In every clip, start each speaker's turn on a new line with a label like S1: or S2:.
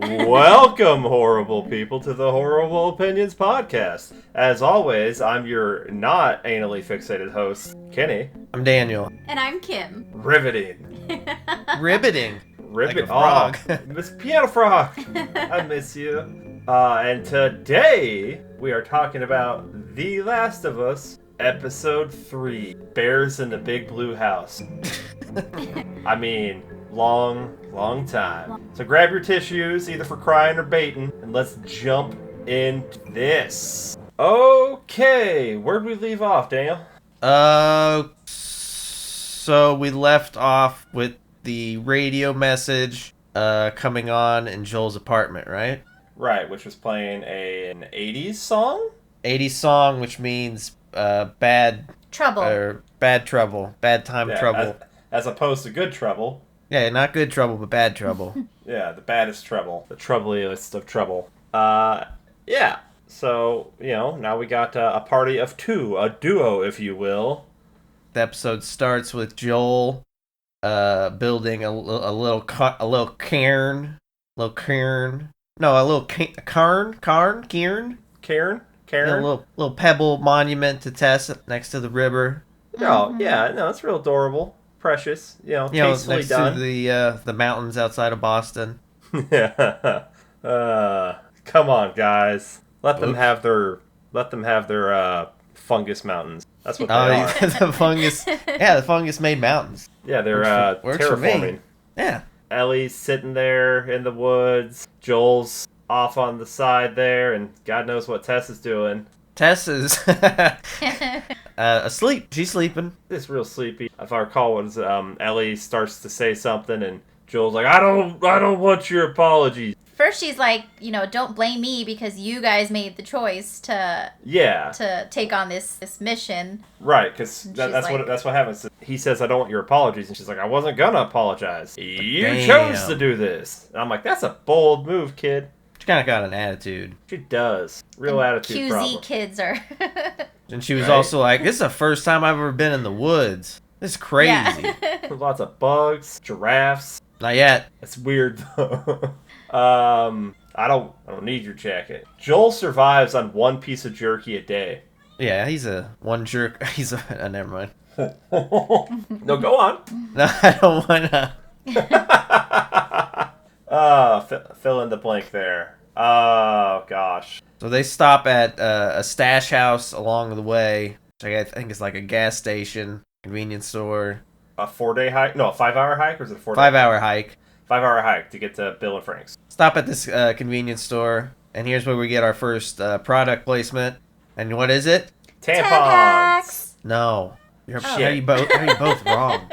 S1: Welcome, horrible people, to the Horrible Opinions podcast. As always, I'm your not anally fixated host, Kenny.
S2: I'm Daniel.
S3: And I'm Kim.
S1: Riveting.
S2: Ribbiting.
S1: Like
S2: a frog.
S1: Miss Piano Frog. I miss you. And today, we are talking about The Last of Us, Episode 3, Bears in the Big Blue House. I mean, long time. So grab your tissues, either for crying or baiting, and let's jump into this. Okay, where'd we leave off, Daniel?
S2: So we left off with the radio message coming on in Joel's apartment, right?
S1: Right, which was playing an 80s song?
S2: 80s song, which means bad
S3: Trouble.
S2: Or bad trouble. Bad time trouble.
S1: As opposed to good trouble.
S2: Yeah, not good trouble, but bad trouble.
S1: Yeah, the baddest trouble. The troubliest of trouble. Yeah. So, now we got a party of two. A duo, if you will.
S2: The episode starts with Joel building a little cairn.
S1: Cairn?
S2: A little pebble monument to Tess next to the river.
S1: Oh, yeah. No, it's real adorable. Precious, tastefully
S2: next
S1: done.
S2: to the mountains outside of Boston.
S1: Yeah. Come on, guys. Let them have their fungus mountains. That's what they are.
S2: The fungus. Yeah, the fungus made mountains.
S1: Yeah, they're
S2: works for me.
S1: terraforming.
S2: Yeah.
S1: Ellie's sitting there in the woods. Joel's off on the side there, and God knows what Tess is doing.
S2: Tess is asleep. She's sleeping.
S1: It's real sleepy. If I recall, what is it? Ellie starts to say something, and Joel's like, "I don't want your apologies."
S3: First, she's like, don't blame me because you guys made the choice to take on this mission.
S1: Right, because that's
S3: like,
S1: what happens. He says, "I don't want your apologies," and she's like, "I wasn't gonna apologize. You
S2: Damn.
S1: chose to do this." And I'm like, "That's a bold move, kid."
S2: She kind of got an attitude.
S1: She does. Real attitude
S3: QZ
S1: problem.
S3: kids are.
S2: And she was also like, "This is the first time I've ever been in the woods. This is crazy."
S3: Yeah.
S1: Lots of bugs, giraffes.
S2: Not yet.
S1: That's weird though. I don't need your jacket. Joel survives on one piece of jerky a day.
S2: Yeah, he's a one jerk. He's a never mind.
S1: No, go on.
S2: No, I don't wanna.
S1: Fill in the blank there. Oh gosh.
S2: So they stop at a stash house along the way, which I think is like a gas station, convenience store.
S1: A 4-day hike? No, a 5-hour hike, or is it a 4-day?
S2: 5-hour hike.
S1: 5-hour hike to get to Bill and Frank's.
S2: Stop at this convenience store, and here's where we get our first product placement. And what is it?
S1: Tampons.
S2: No. How are you both wrong?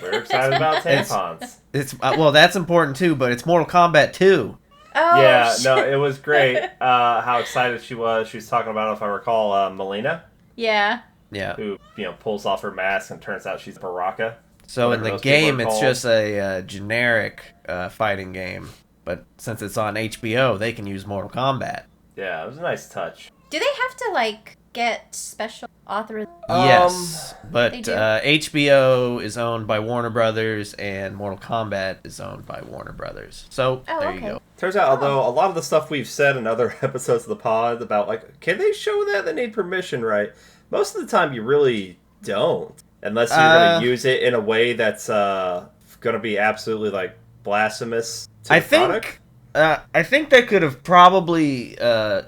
S1: We're excited about tampons.
S2: It's well, that's important too, but it's Mortal Kombat 2.
S3: Oh,
S1: Yeah,
S3: shit.
S1: no, it was great. How excited she was. She was talking about, if I recall, Melina,
S3: Yeah.
S2: Yeah.
S1: who pulls off her mask and turns out she's Baraka.
S2: So in
S1: Whatever
S2: the
S1: those people
S2: game,
S1: are
S2: it's
S1: called.
S2: just a generic fighting game, but since it's on HBO, they can use Mortal Kombat.
S1: Yeah, it was a nice touch.
S3: Do they have to, get special authorization?
S2: Yes, but
S3: They do.
S2: HBO is owned by Warner Brothers, and Mortal Kombat is owned by Warner Brothers. So there you
S3: okay.
S2: go.
S1: Turns out, although a lot of the stuff we've said in other episodes of the pod about, can they show that? They need permission, right? Most of the time, you really don't. Unless you're going to use it in a way that's going to be absolutely, blasphemous to the product.
S2: I think they could have probably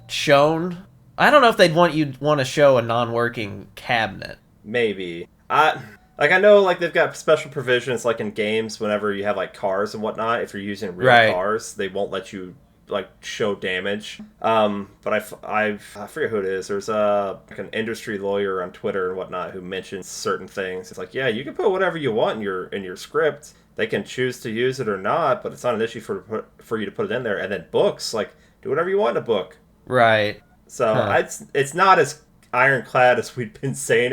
S2: shown. I don't know if they'd want to show a non-working cabinet.
S1: Maybe. I know, they've got special provisions, in games, whenever you have, cars and whatnot. If you're using real cars, they won't let you, show damage. But I forget who it is. There's an industry lawyer on Twitter and whatnot who mentions certain things. It's yeah, you can put whatever you want in your script. They can choose to use it or not, but it's not an issue for you to put it in there. And then books, do whatever you want in a book.
S2: Right.
S1: So it's not as ironclad as we've been saying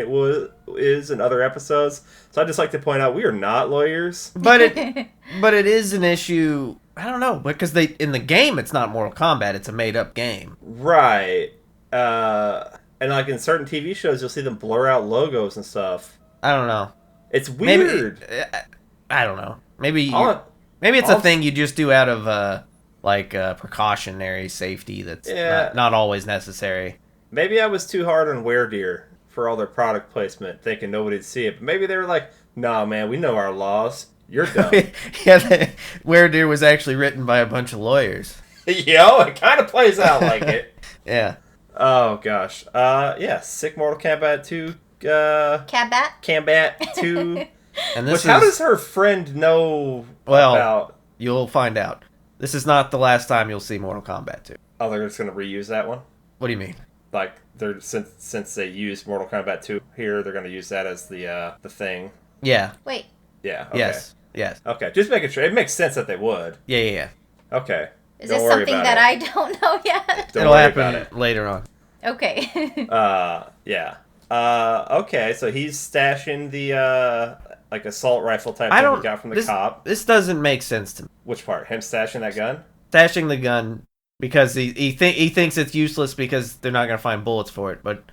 S1: is in other episodes. So I'd just like to point out we are not lawyers.
S2: But it is an issue. I don't know, because in the game it's not Mortal Kombat, it's a made up game.
S1: Right. And in certain TV shows you'll see them blur out logos and stuff.
S2: I don't know.
S1: It's weird.
S2: I don't know. Maybe it's a thing you just do out of like precautionary safety that's not always necessary.
S1: Maybe I was too hard on Weredeer for all their product placement, thinking nobody'd see it. But maybe they were like, nah, man, we know our laws. You're dumb.
S2: Weredeer was actually written by a bunch of lawyers.
S1: Yo, it kind of plays out like it.
S2: Yeah.
S1: Oh, gosh. Sick Mortal Kombat 2. Kombat 2. And how does her friend know about...
S2: You'll find out. This is not the last time you'll see Mortal Kombat 2.
S1: Oh, they're just going to reuse that one?
S2: What do you mean?
S1: Like, since they used Mortal Kombat 2 here, they're going to use that as the thing.
S2: Yeah.
S3: Wait.
S1: Yeah, okay.
S2: Yes.
S1: Okay, just making sure. It makes sense that they would.
S2: Yeah.
S1: Okay.
S3: Is this something that I don't know yet?
S2: It'll happen later on.
S3: Okay.
S1: Yeah. Okay, so he's stashing the, assault rifle type thing he got from the cop.
S2: This doesn't make sense to me.
S1: Which part? Him stashing that gun?
S2: Stashing the gun because he thinks it's useless because they're not going to find bullets for it. But,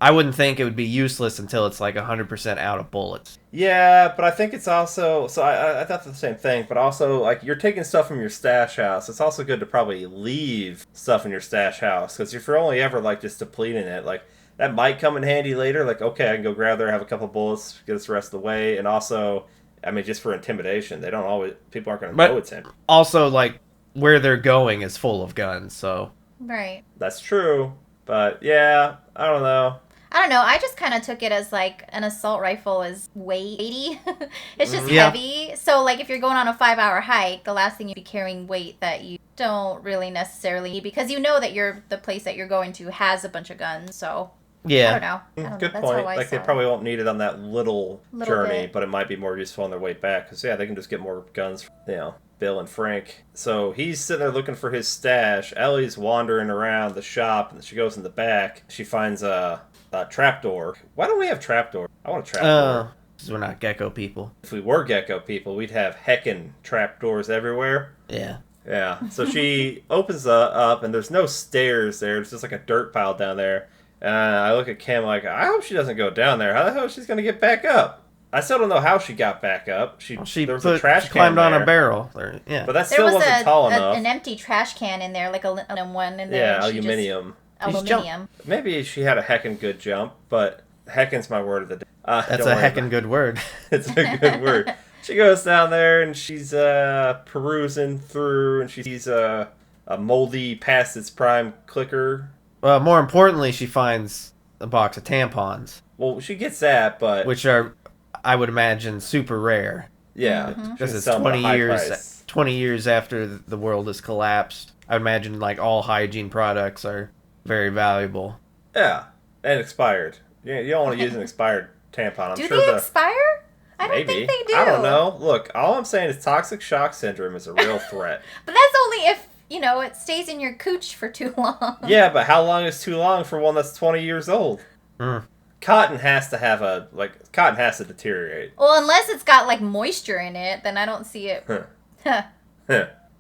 S2: I wouldn't think it would be useless until it's, 100% out of bullets.
S1: Yeah, but I think it's also... So I thought the same thing, but also, you're taking stuff from your stash house. It's also good to probably leave stuff in your stash house, because if you're only ever, just depleting it, that might come in handy later. Okay, I can go grab there, have a couple bullets, get us the rest of the way, and also, just for intimidation. They don't always... People aren't going to know it's him.
S2: Also, where they're going is full of guns, so...
S3: Right.
S1: That's true, but, yeah, I don't know.
S3: I just kind of took it as, an assault rifle is weighty. It's just heavy. So, if you're going on a 5-hour hike, the last thing you'd be carrying weight that you don't really necessarily need, because you know that the place that you're going to has a bunch of guns, so...
S2: Yeah.
S3: I don't know.
S1: Good point. They probably won't need it on that little journey, but it might be more useful on their way back, because, they can just get more guns, Bill and Frank. So he's sitting there looking for his stash. Ellie's wandering around the shop, and she goes in the back. She finds a trapdoor. Why don't we have trapdoor? I want a trapdoor.
S2: Because we're not gecko people.
S1: If we were gecko people, we'd have heckin' trapdoors everywhere.
S2: Yeah.
S1: Yeah. So she opens up, and there's no stairs there. It's just a dirt pile down there. And I look at Kim I hope she doesn't go down there. How the hell is she going to get back up? I still don't know how she got back up. There was a trash can
S2: climbed on
S1: there.
S2: a barrel. Yeah.
S1: But that still wasn't tall enough.
S3: An empty trash can in there, aluminum one in there.
S1: Yeah, aluminium. Maybe she had a heckin' good jump, but heckin's my word of the day.
S2: That's a heckin' good word.
S1: It's a good word. She goes down there and she's perusing through, and she sees a moldy, past its prime clicker.
S2: More importantly, she finds a box of tampons.
S1: Well, she gets that, but...
S2: Which are, I would imagine, super rare.
S1: Yeah.
S2: Because it's 20 years after the world has collapsed. I would imagine, all hygiene products are very valuable.
S1: Yeah. And expired. You don't want to use an expired tampon.
S3: Do they expire? I don't think they do.
S1: I don't know. Look, all I'm saying is toxic shock syndrome is a real threat.
S3: But that's only if... it stays in your cooch for too long.
S1: Yeah, but how long is too long for one that's 20 years old? Cotton has to deteriorate.
S3: Well, unless it's got, moisture in it, then I don't see it.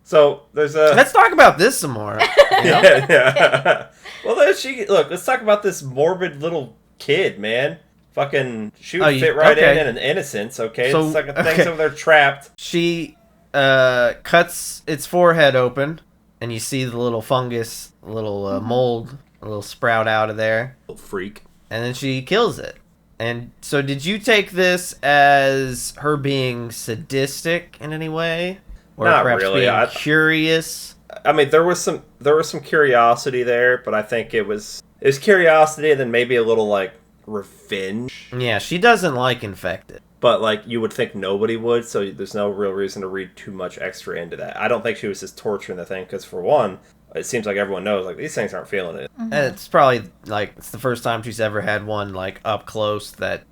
S1: So, there's a...
S2: Let's talk about this some more.
S1: Yeah. Well, let's talk about this morbid little kid, man. Fucking, she would fit right in an innocence, okay? So, it's things over there trapped.
S2: She cuts its forehead open. And you see the little fungus, little mold, a little sprout out of there.
S1: Little freak.
S2: And then she kills it. And so did you take this as her being sadistic in any way? Or
S1: Not
S2: perhaps
S1: really.
S2: being curious?
S1: There was some curiosity there, but I think it was curiosity and then maybe a little, revenge.
S2: Yeah, she doesn't like infected.
S1: But, you would think nobody would, so there's no real reason to read too much extra into that. I don't think she was just torturing the thing, because, for one, it seems like everyone knows, these things aren't feeling it.
S2: Mm-hmm. And it's probably, it's the first time she's ever had one, up close that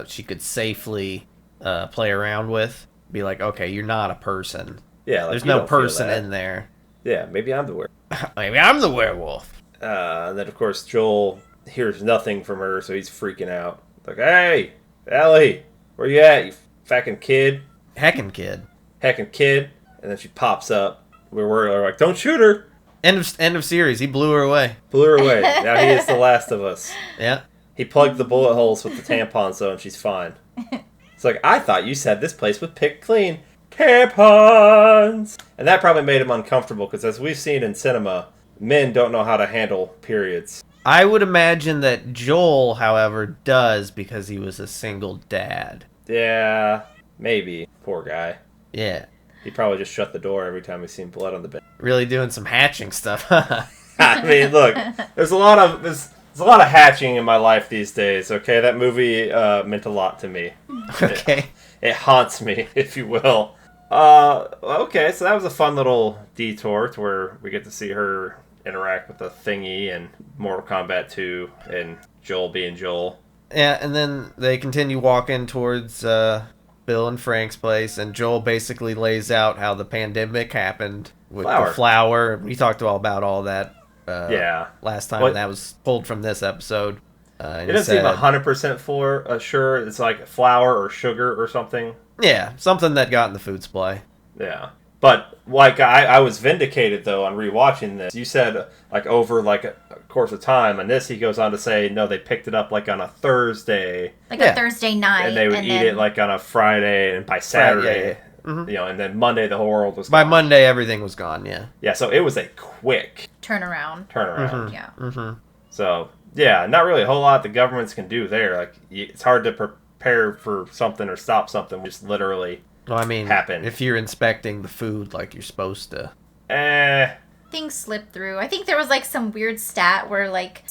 S2: she could safely play around with. Be like, okay, you're not a person.
S1: Yeah,
S2: there's no person in there.
S1: Yeah, maybe I'm the werewolf.
S2: Maybe I'm the werewolf.
S1: And then, of course, Joel hears nothing from her, so he's freaking out. Hey, Ellie! Where you at, you fucking kid?
S2: Heckin' kid.
S1: And then she pops up. We're like, don't shoot her.
S2: End of series. He blew her away.
S1: Now he is the last of us.
S2: Yeah.
S1: He plugged the bullet holes with the tampons, though, and she's fine. It's like, I thought you said this place was picked clean. tampons. And that probably made him uncomfortable because, as we've seen in cinema, men don't know how to handle periods.
S2: I would imagine that Joel, however, does because he was a single dad.
S1: Yeah, maybe. Poor guy.
S2: Yeah.
S1: He probably just shut the door every time he seen blood on the bed.
S2: Really doing some hatching stuff.
S1: I mean, look, there's a lot of hatching in my life these days. Okay, that movie meant a lot to me.
S2: Okay.
S1: It haunts me, if you will. Okay, so that was a fun little detour to where we get to see her interact with the thingy and Mortal Kombat 2 and Joel being Joel.
S2: Yeah, and then they continue walking towards Bill and Frank's place, and Joel basically lays out how the pandemic happened with the flour. We talked all about all that last time, and that was pulled from this episode.
S1: It doesn't seem 100% sure. It's like flour or sugar or something.
S2: Yeah, something that got in the food supply.
S1: Yeah. But, like, I was vindicated, though, on rewatching this. You said, like, over, like, a course of time. And this, he goes on to say, no, they picked it up, like, on a Thursday.
S3: Like a Thursday night.
S1: And they would eat it, like, on a Friday. And by Saturday,
S2: Mm-hmm.
S1: you know, and then Monday, the whole world was
S2: By
S1: gone.
S2: Monday, everything was gone, yeah.
S1: Yeah, so it was a quick
S3: turnaround.
S1: Mm-hmm.
S3: Yeah.
S2: Mm-hmm.
S1: So, yeah, not really a whole lot the governments can do there. Like, it's hard to prepare for something or stop something, just literally
S2: Well, I mean,
S1: happen.
S2: If you're inspecting the food like you're supposed to.
S3: Things slip through. I think there was like some weird stat where like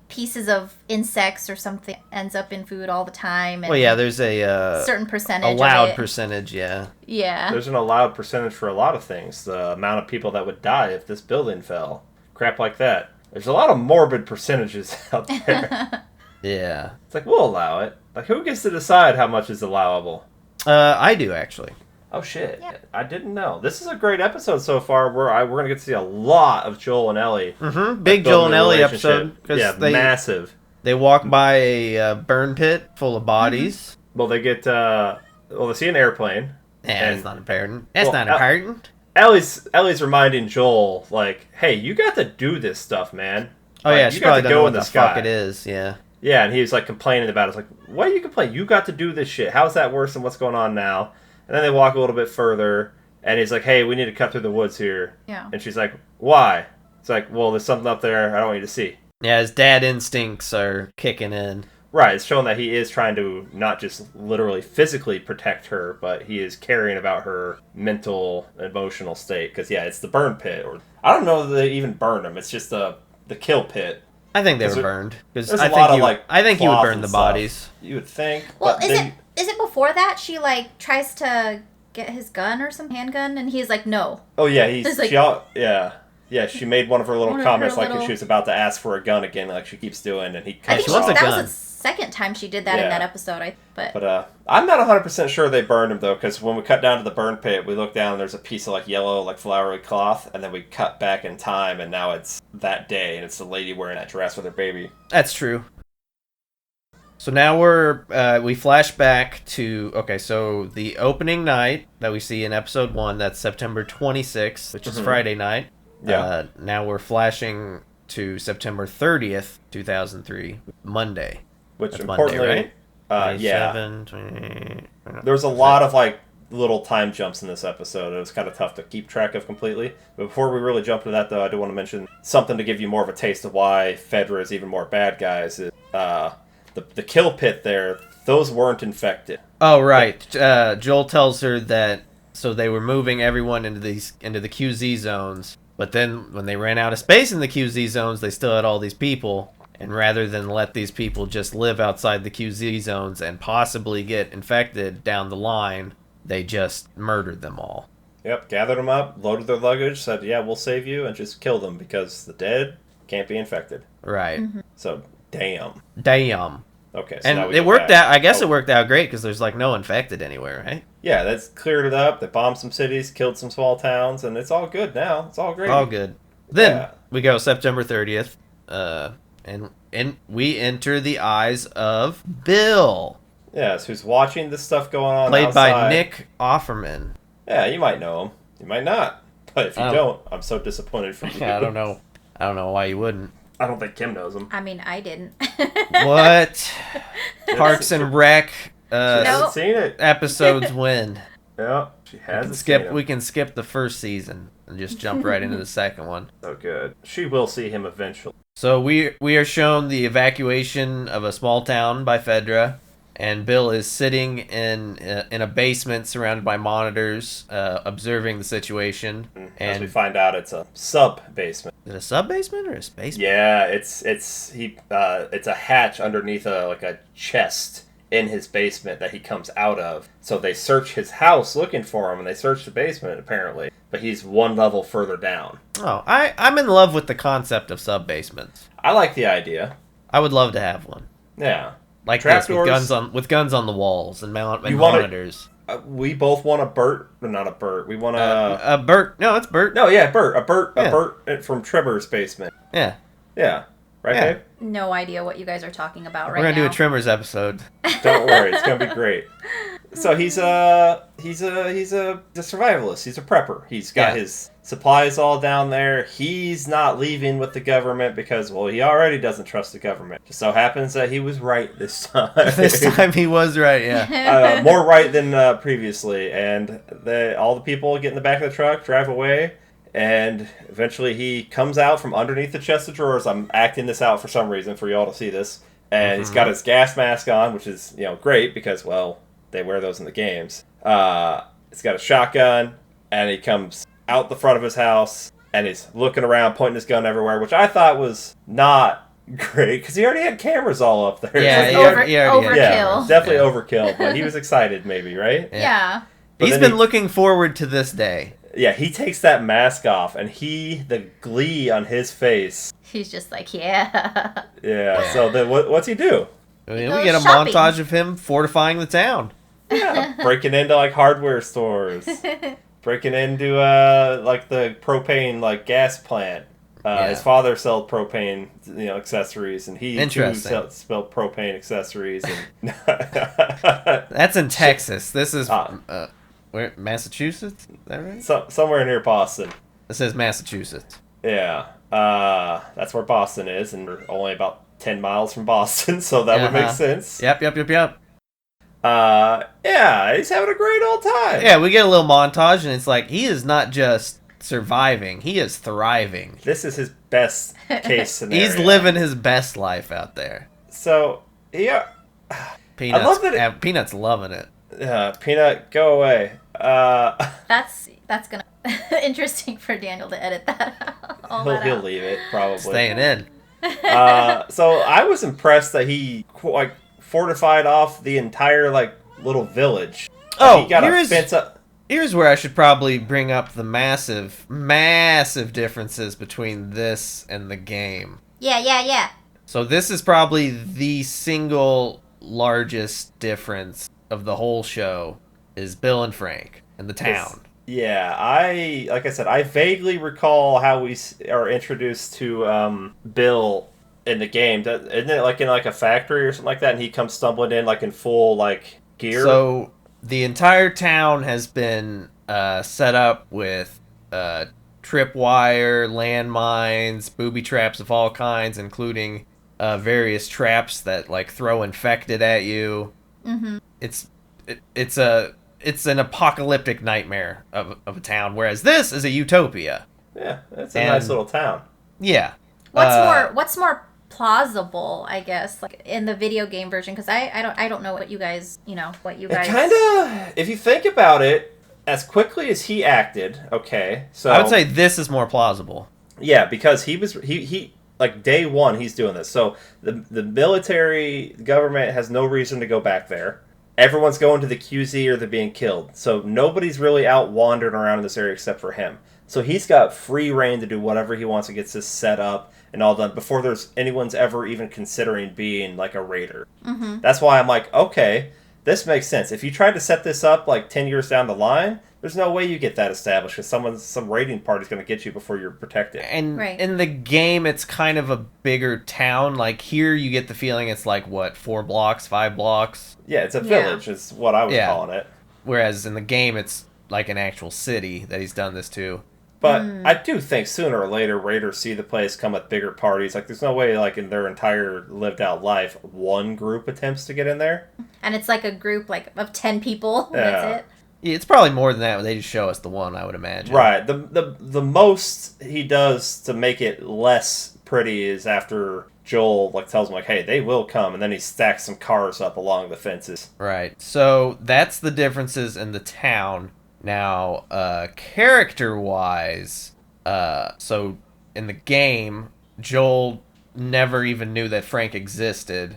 S3: pieces of insects or something ends up in food all the time. And
S2: well, yeah, there's a
S3: certain percentage.
S2: Allowed percentage, yeah.
S3: Yeah.
S1: There's an allowed percentage for a lot of things. The amount of people that would die if this building fell. Crap like that. There's a lot of morbid percentages out there.
S2: Yeah.
S1: It's like, we'll allow it. Like, who gets to decide how much is allowable?
S2: I do, actually.
S1: Oh, shit.
S3: Yep.
S1: I didn't know. This is a great episode so far where we're going to get to see a lot of Joel and Ellie.
S2: Mm-hmm. Big Joel and Ellie episode.
S1: Yeah, massive.
S2: They walk by a burn pit full of bodies.
S1: Mm-hmm. Well, they get, they see an airplane.
S2: Yeah, that's not important. That's not important.
S1: Ellie's reminding Joel, like, hey, you got to do this stuff, man.
S2: Oh,
S1: like,
S2: yeah, she
S1: you
S2: probably
S1: got to
S2: don't
S1: go
S2: know
S1: in
S2: what
S1: the
S2: the
S1: sky.
S2: fuck it is, yeah.
S1: Yeah, and he was, like, complaining about it. It's like, why do you complain? You got to do this shit. How's that worse than what's going on now? And then they walk a little bit further, and he's like, hey, we need to cut through the woods here.
S3: Yeah.
S1: And she's like, why? It's like, well, there's something up there I don't want you to see.
S2: Yeah, his dad instincts are kicking in.
S1: Right, it's showing that he is trying to not just literally physically protect her, but he is caring about her mental, emotional state. Because, yeah, it's the burn pit. Or I don't know that they even burned them. It's just the kill pit.
S2: I think they were burned. Because
S1: I think
S2: you would burn the bodies.
S1: You would think.
S3: Well, is it before that she like tries to get his gun or some handgun, and he's like, no.
S1: Oh yeah, she made one of her little comments like she was about to ask for a gun again, like she keeps doing, and he cuts her off.
S3: That was the second time she did that in that episode. But
S1: I'm not 100% sure they burned him though, because when we cut down to the burn pit, we look down and there's a piece of like yellow, like flowery cloth, and then we cut back in time, and now it's that day, and it's the lady wearing that dress with her baby.
S2: That's true. So now we flash back to, so the opening night that we see in episode 1, that's September 26th, which is Friday night.
S1: Yeah.
S2: Now we're flashing to September 30th, 2003, Monday.
S1: Which,
S2: that's
S1: importantly,
S2: Monday, right?
S1: 27,
S2: 20,
S1: there was a lot of like little time jumps in this episode. It was kind of tough to keep track of completely. But before we really jump into that, though, I do want to mention something to give you more of a taste of why Fedra is even more bad guys. Is the kill pit there? Those weren't infected.
S2: Oh right. Joel tells her that so they were moving everyone into the QZ zones, but then when they ran out of space in the QZ zones, they still had all these people. And rather than let these people just live outside the QZ zones and possibly get infected down the line, they just murdered them all.
S1: Yep, gathered them up, loaded their luggage, said, yeah, we'll save you, and just killed them because the dead can't be infected.
S2: Right.
S3: Mm-hmm.
S1: So, damn. Okay, so
S2: and
S1: now
S2: it worked out, I guess it worked out great because there's like no infected anywhere, right?
S1: Yeah, that's cleared it up. They bombed some cities, killed some small towns, and it's all good now. It's all great.
S2: All good. Then we go September 30th, and we enter the eyes of Bill.
S1: Yes, who's watching this stuff going on
S2: played
S1: outside.
S2: by Nick Offerman.
S1: Yeah, you might know him. You might not. But if you don't, I'm so disappointed for you.
S2: I don't know why you wouldn't.
S1: I don't think Kim knows him.
S3: I mean, I didn't.
S2: What? Parks and Rec
S1: hasn't seen it.
S2: episodes win.
S1: Yeah, She hasn't seen him.
S2: We can skip the first season and just jump right into the second one.
S1: Oh, good. She will see him eventually.
S2: So we are shown the evacuation of a small town by Fedra, and Bill is sitting in a basement surrounded by monitors, observing the situation.
S1: And
S2: And
S1: as we find out, it's a sub-basement.
S2: is it a sub-basement or a space?
S1: Yeah, it's a hatch underneath a chest in his basement that he comes out of. So they search his house looking for him, and they search the basement, apparently. But he's one level further down.
S2: Oh, I'm in love with the concept of sub-basements.
S1: I like the idea.
S2: I would love to have one.
S1: Yeah.
S2: Like
S1: Trap
S2: this,
S1: doors.
S2: with guns on the walls and monitors.
S1: We both want a Bert, or not a Bert. We want a
S2: Bert. No, it's Bert.
S1: No, yeah, Bert. A
S2: Yeah.
S1: Bert from Trimmer's basement.
S2: Yeah.
S1: Yeah. Right,
S2: Yeah.
S1: babe?
S3: No idea what you guys are talking about
S2: We're
S3: right
S2: gonna
S3: now.
S2: do a Trimmers episode.
S1: Don't worry, it's gonna be great. So he's a survivalist. He's a prepper. He's got his supplies all down there. He's not leaving with the government because, well, he already doesn't trust the government. Just so happens that he was right this time.
S2: This time he was right. Yeah.
S1: More right than previously. And all the people get in the back of the truck, drive away. And eventually he comes out from underneath the chest of drawers. I'm acting this out for some reason for y'all to see this. And he's got his gas mask on, which is, great because, well, they wear those in the games. He's got a shotgun, and he comes out the front of his house, and he's looking around, pointing his gun everywhere, which I thought was not great because he already had cameras all up there.
S2: Yeah,
S3: overkill.
S1: Yeah, definitely overkill, but he was excited maybe, right?
S3: Yeah.
S2: He's been looking forward to this day.
S1: Yeah, he takes that mask off, and the glee on his face.
S3: He's just like, yeah.
S1: Yeah, so then what's he do?
S2: We get a montage of him fortifying the town.
S1: Yeah, breaking into, hardware stores. Breaking into, the propane, gas plant. His father sold propane, accessories, and he, too, sold propane accessories. And
S2: That's in Texas. This is... where, Massachusetts? Is that right?
S1: Somewhere near Boston.
S2: This says Massachusetts.
S1: Yeah. That's where Boston is, and we're only about 10 miles from Boston, so that would make sense.
S2: Yep.
S1: Yeah, he's having a great old time.
S2: Yeah, we get a little montage, and it's like, he is not just surviving, he is thriving.
S1: This is his best case scenario.
S2: He's living his best life out there.
S1: So, yeah.
S2: Peanuts,
S1: I love that
S2: Peanut's loving it.
S1: Peanut, go away.
S3: That's gonna interesting for Daniel to edit that.
S1: He'll leave it probably.
S2: Staying in.
S1: So I was impressed that he fortified off the entire little village.
S2: Oh,
S1: he got a fence up.
S2: Here's where I should probably bring up the massive differences between this and the game.
S3: Yeah.
S2: So this is probably the single largest difference of the whole show is Bill and Frank and the town.
S1: Yeah, like I said, I vaguely recall how we are introduced to Bill in the game. Isn't it in a factory or something like that? And he comes stumbling in in full gear.
S2: So the entire town has been set up with tripwire, landmines, booby traps of all kinds, including various traps that throw infected at you. Mm-hmm. It's an apocalyptic nightmare of a town, whereas this is a utopia.
S1: Yeah, it's a nice little town.
S2: Yeah.
S3: What's more plausible, I guess, in the video game version? Because I don't know what you guys.
S1: Kind of, if you think about it, as quickly as he acted, okay. So
S2: I would say this is more plausible.
S1: Yeah, because he day one he's doing this. So the military government has no reason to go back there. Everyone's going to the QZ or they're being killed. So nobody's really out wandering around in this area except for him. So he's got free reign to do whatever he wants and gets this set up and all done before anyone's ever even considering being a raider. Mm-hmm. That's why I'm okay, this makes sense. If you tried to set this up 10 years down the line, there's no way you get that established because some raiding party's going to get you before you're protected.
S2: And in the game, it's kind of a bigger town. Here, you get the feeling it's 4 blocks, 5 blocks?
S1: Yeah, it's a village is what I was calling it.
S2: Whereas in the game, it's an actual city that he's done this to.
S1: But I do think sooner or later, raiders see the place come with bigger parties. There's no way, in their entire lived-out life, one group attempts to get in there.
S3: And it's a group, of 10 people.
S1: Yeah.
S3: That's it.
S2: Yeah, it's probably more than that. They just show us the one, I would imagine.
S1: Right. The most he does to make it less pretty is after Joel like tells him like, "Hey, they will come," and then he stacks some cars up along the fences.
S2: Right. So that's the differences in the town. Now, character-wise, so in the game, Joel never even knew that Frank existed.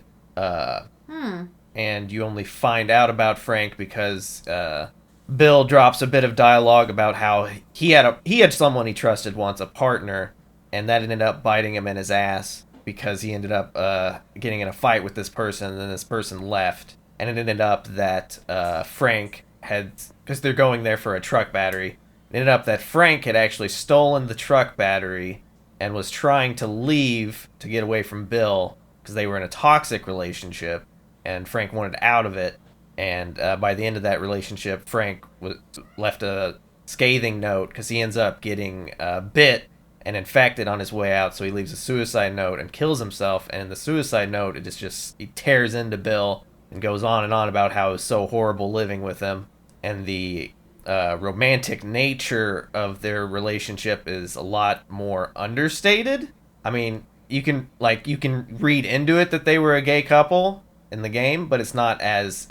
S2: And you only find out about Frank because Bill drops a bit of dialogue about how he had someone he trusted once, a partner, and that ended up biting him in his ass because he ended up getting in a fight with this person, and then this person left, and it ended up that Frank had, because they're going there for a truck battery, it ended up that Frank had actually stolen the truck battery and was trying to leave to get away from Bill because they were in a toxic relationship, and Frank wanted out of it. And by the end of that relationship, Frank left a scathing note because he ends up getting bit and infected on his way out. So he leaves a suicide note and kills himself. And in the suicide note, it is just he tears into Bill and goes on and on about how it was so horrible living with him. And the romantic nature of their relationship is a lot more understated. I mean, you can read into it that they were a gay couple in the game, but it's not as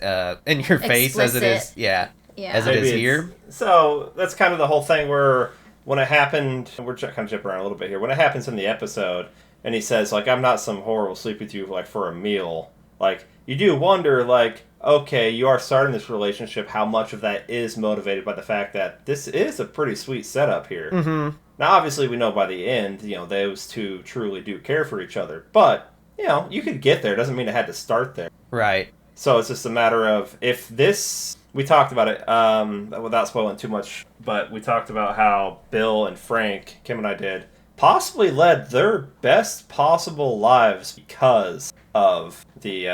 S2: in your face as it is, as it is here.
S1: So that's kind of the whole thing where when it happened, we're kind of jumping around a little bit here. When it happens in the episode, and he says like, "I'm not some whore who'll sleep with you like for a meal." Like you do wonder, like, okay, you are starting this relationship. How much of that is motivated by the fact that this is a pretty sweet setup here?
S2: Mm-hmm.
S1: Now, obviously, we know by the end, those two truly do care for each other, but. You could get there. It doesn't mean it had to start there.
S2: Right.
S1: So it's just a matter of if this... We talked about it without spoiling too much, but we talked about how Bill and Frank, Kim and I did, possibly led their best possible lives because of the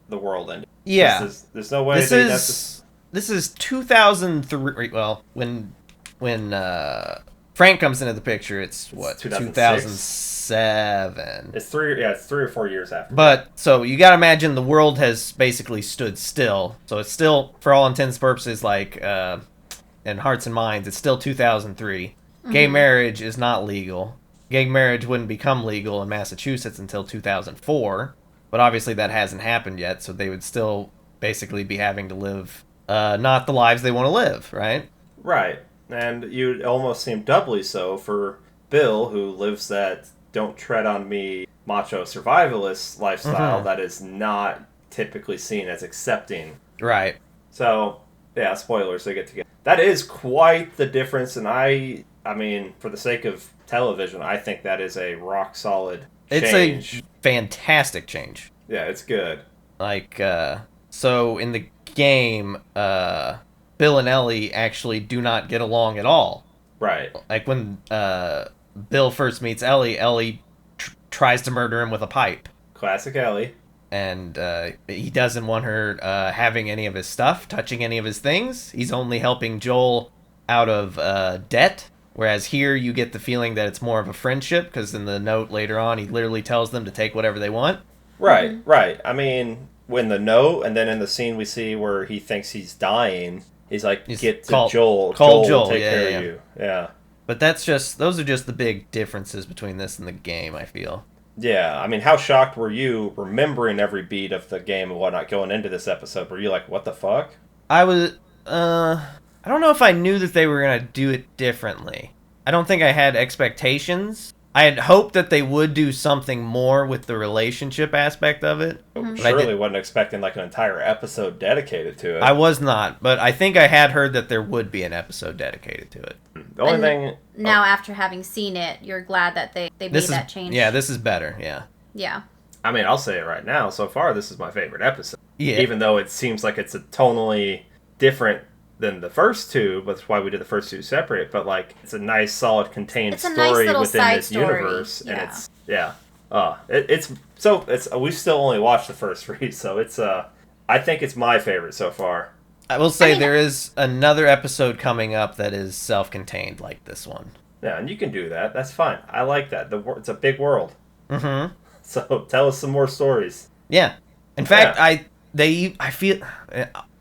S1: world ending.
S2: Yeah.
S1: There's no way
S2: This is 2003. Well, when Frank comes into the picture, it's what, 2007.
S1: It's 3 or 4 years after.
S2: But so you gotta imagine the world has basically stood still. So it's still, for all intents and purposes, like in hearts and minds, it's still 2003. Mm-hmm. Gay marriage is not legal. Gay marriage wouldn't become legal in Massachusetts until 2004. But obviously that hasn't happened yet, so they would still basically be having to live not the lives they want to live, right?
S1: Right. And you'd almost seem doubly so for Bill, who lives that don't tread on me macho survivalist lifestyle that is not typically seen as accepting.
S2: Right.
S1: So, yeah, spoilers, they get together. That is quite the difference, and I mean, for the sake of television, I think that is a rock solid change.
S2: It's a fantastic change.
S1: Yeah, it's good.
S2: Like, so in the game, Bill and Ellie actually do not get along at all.
S1: Right.
S2: Like when Bill first meets Ellie, Ellie tries to murder him with a pipe.
S1: Classic Ellie.
S2: And he doesn't want her having any of his stuff, touching any of his things. He's only helping Joel out of debt. Whereas here you get the feeling that it's more of a friendship, because in the note later on, he literally tells them to take whatever they want.
S1: Right, right. I mean, when the note, and then in the scene we see where he thinks he's dying, he's like, get to Joel.
S2: Call Joel.
S1: Take care of you. Yeah.
S2: But those are just the big differences between this and the game, I feel.
S1: Yeah, I mean, how shocked were you remembering every beat of the game and whatnot going into this episode? Were you like, what the fuck?
S2: I was, I don't know if I knew that they were going to do it differently. I don't think I had expectations. I had hoped that they would do something more with the relationship aspect of it.
S1: Surely wasn't expecting like an entire episode dedicated to it.
S2: I was not, but I think I had heard that there would be an episode dedicated to it.
S1: The only thing...
S3: Now, after having seen it, you're glad that they made that change.
S2: Yeah, this is better, yeah.
S3: Yeah.
S1: I mean, I'll say it right now. So far, this is my favorite episode.
S2: Yeah.
S1: Even though it seems like it's a tonally different than the first two, but that's why we did the first two separate. But like, it's a nice, solid, contained story
S3: nice
S1: within this
S3: story.
S1: universe, and it's we've still only watched the first three, so it's I think it's my favorite so far.
S2: I will say there is another episode coming up that is self-contained like this one.
S1: Yeah, and you can do that. That's fine. I like that. It's a big world.
S2: Mm-hmm.
S1: So tell us some more stories.
S2: Yeah. In fact, I feel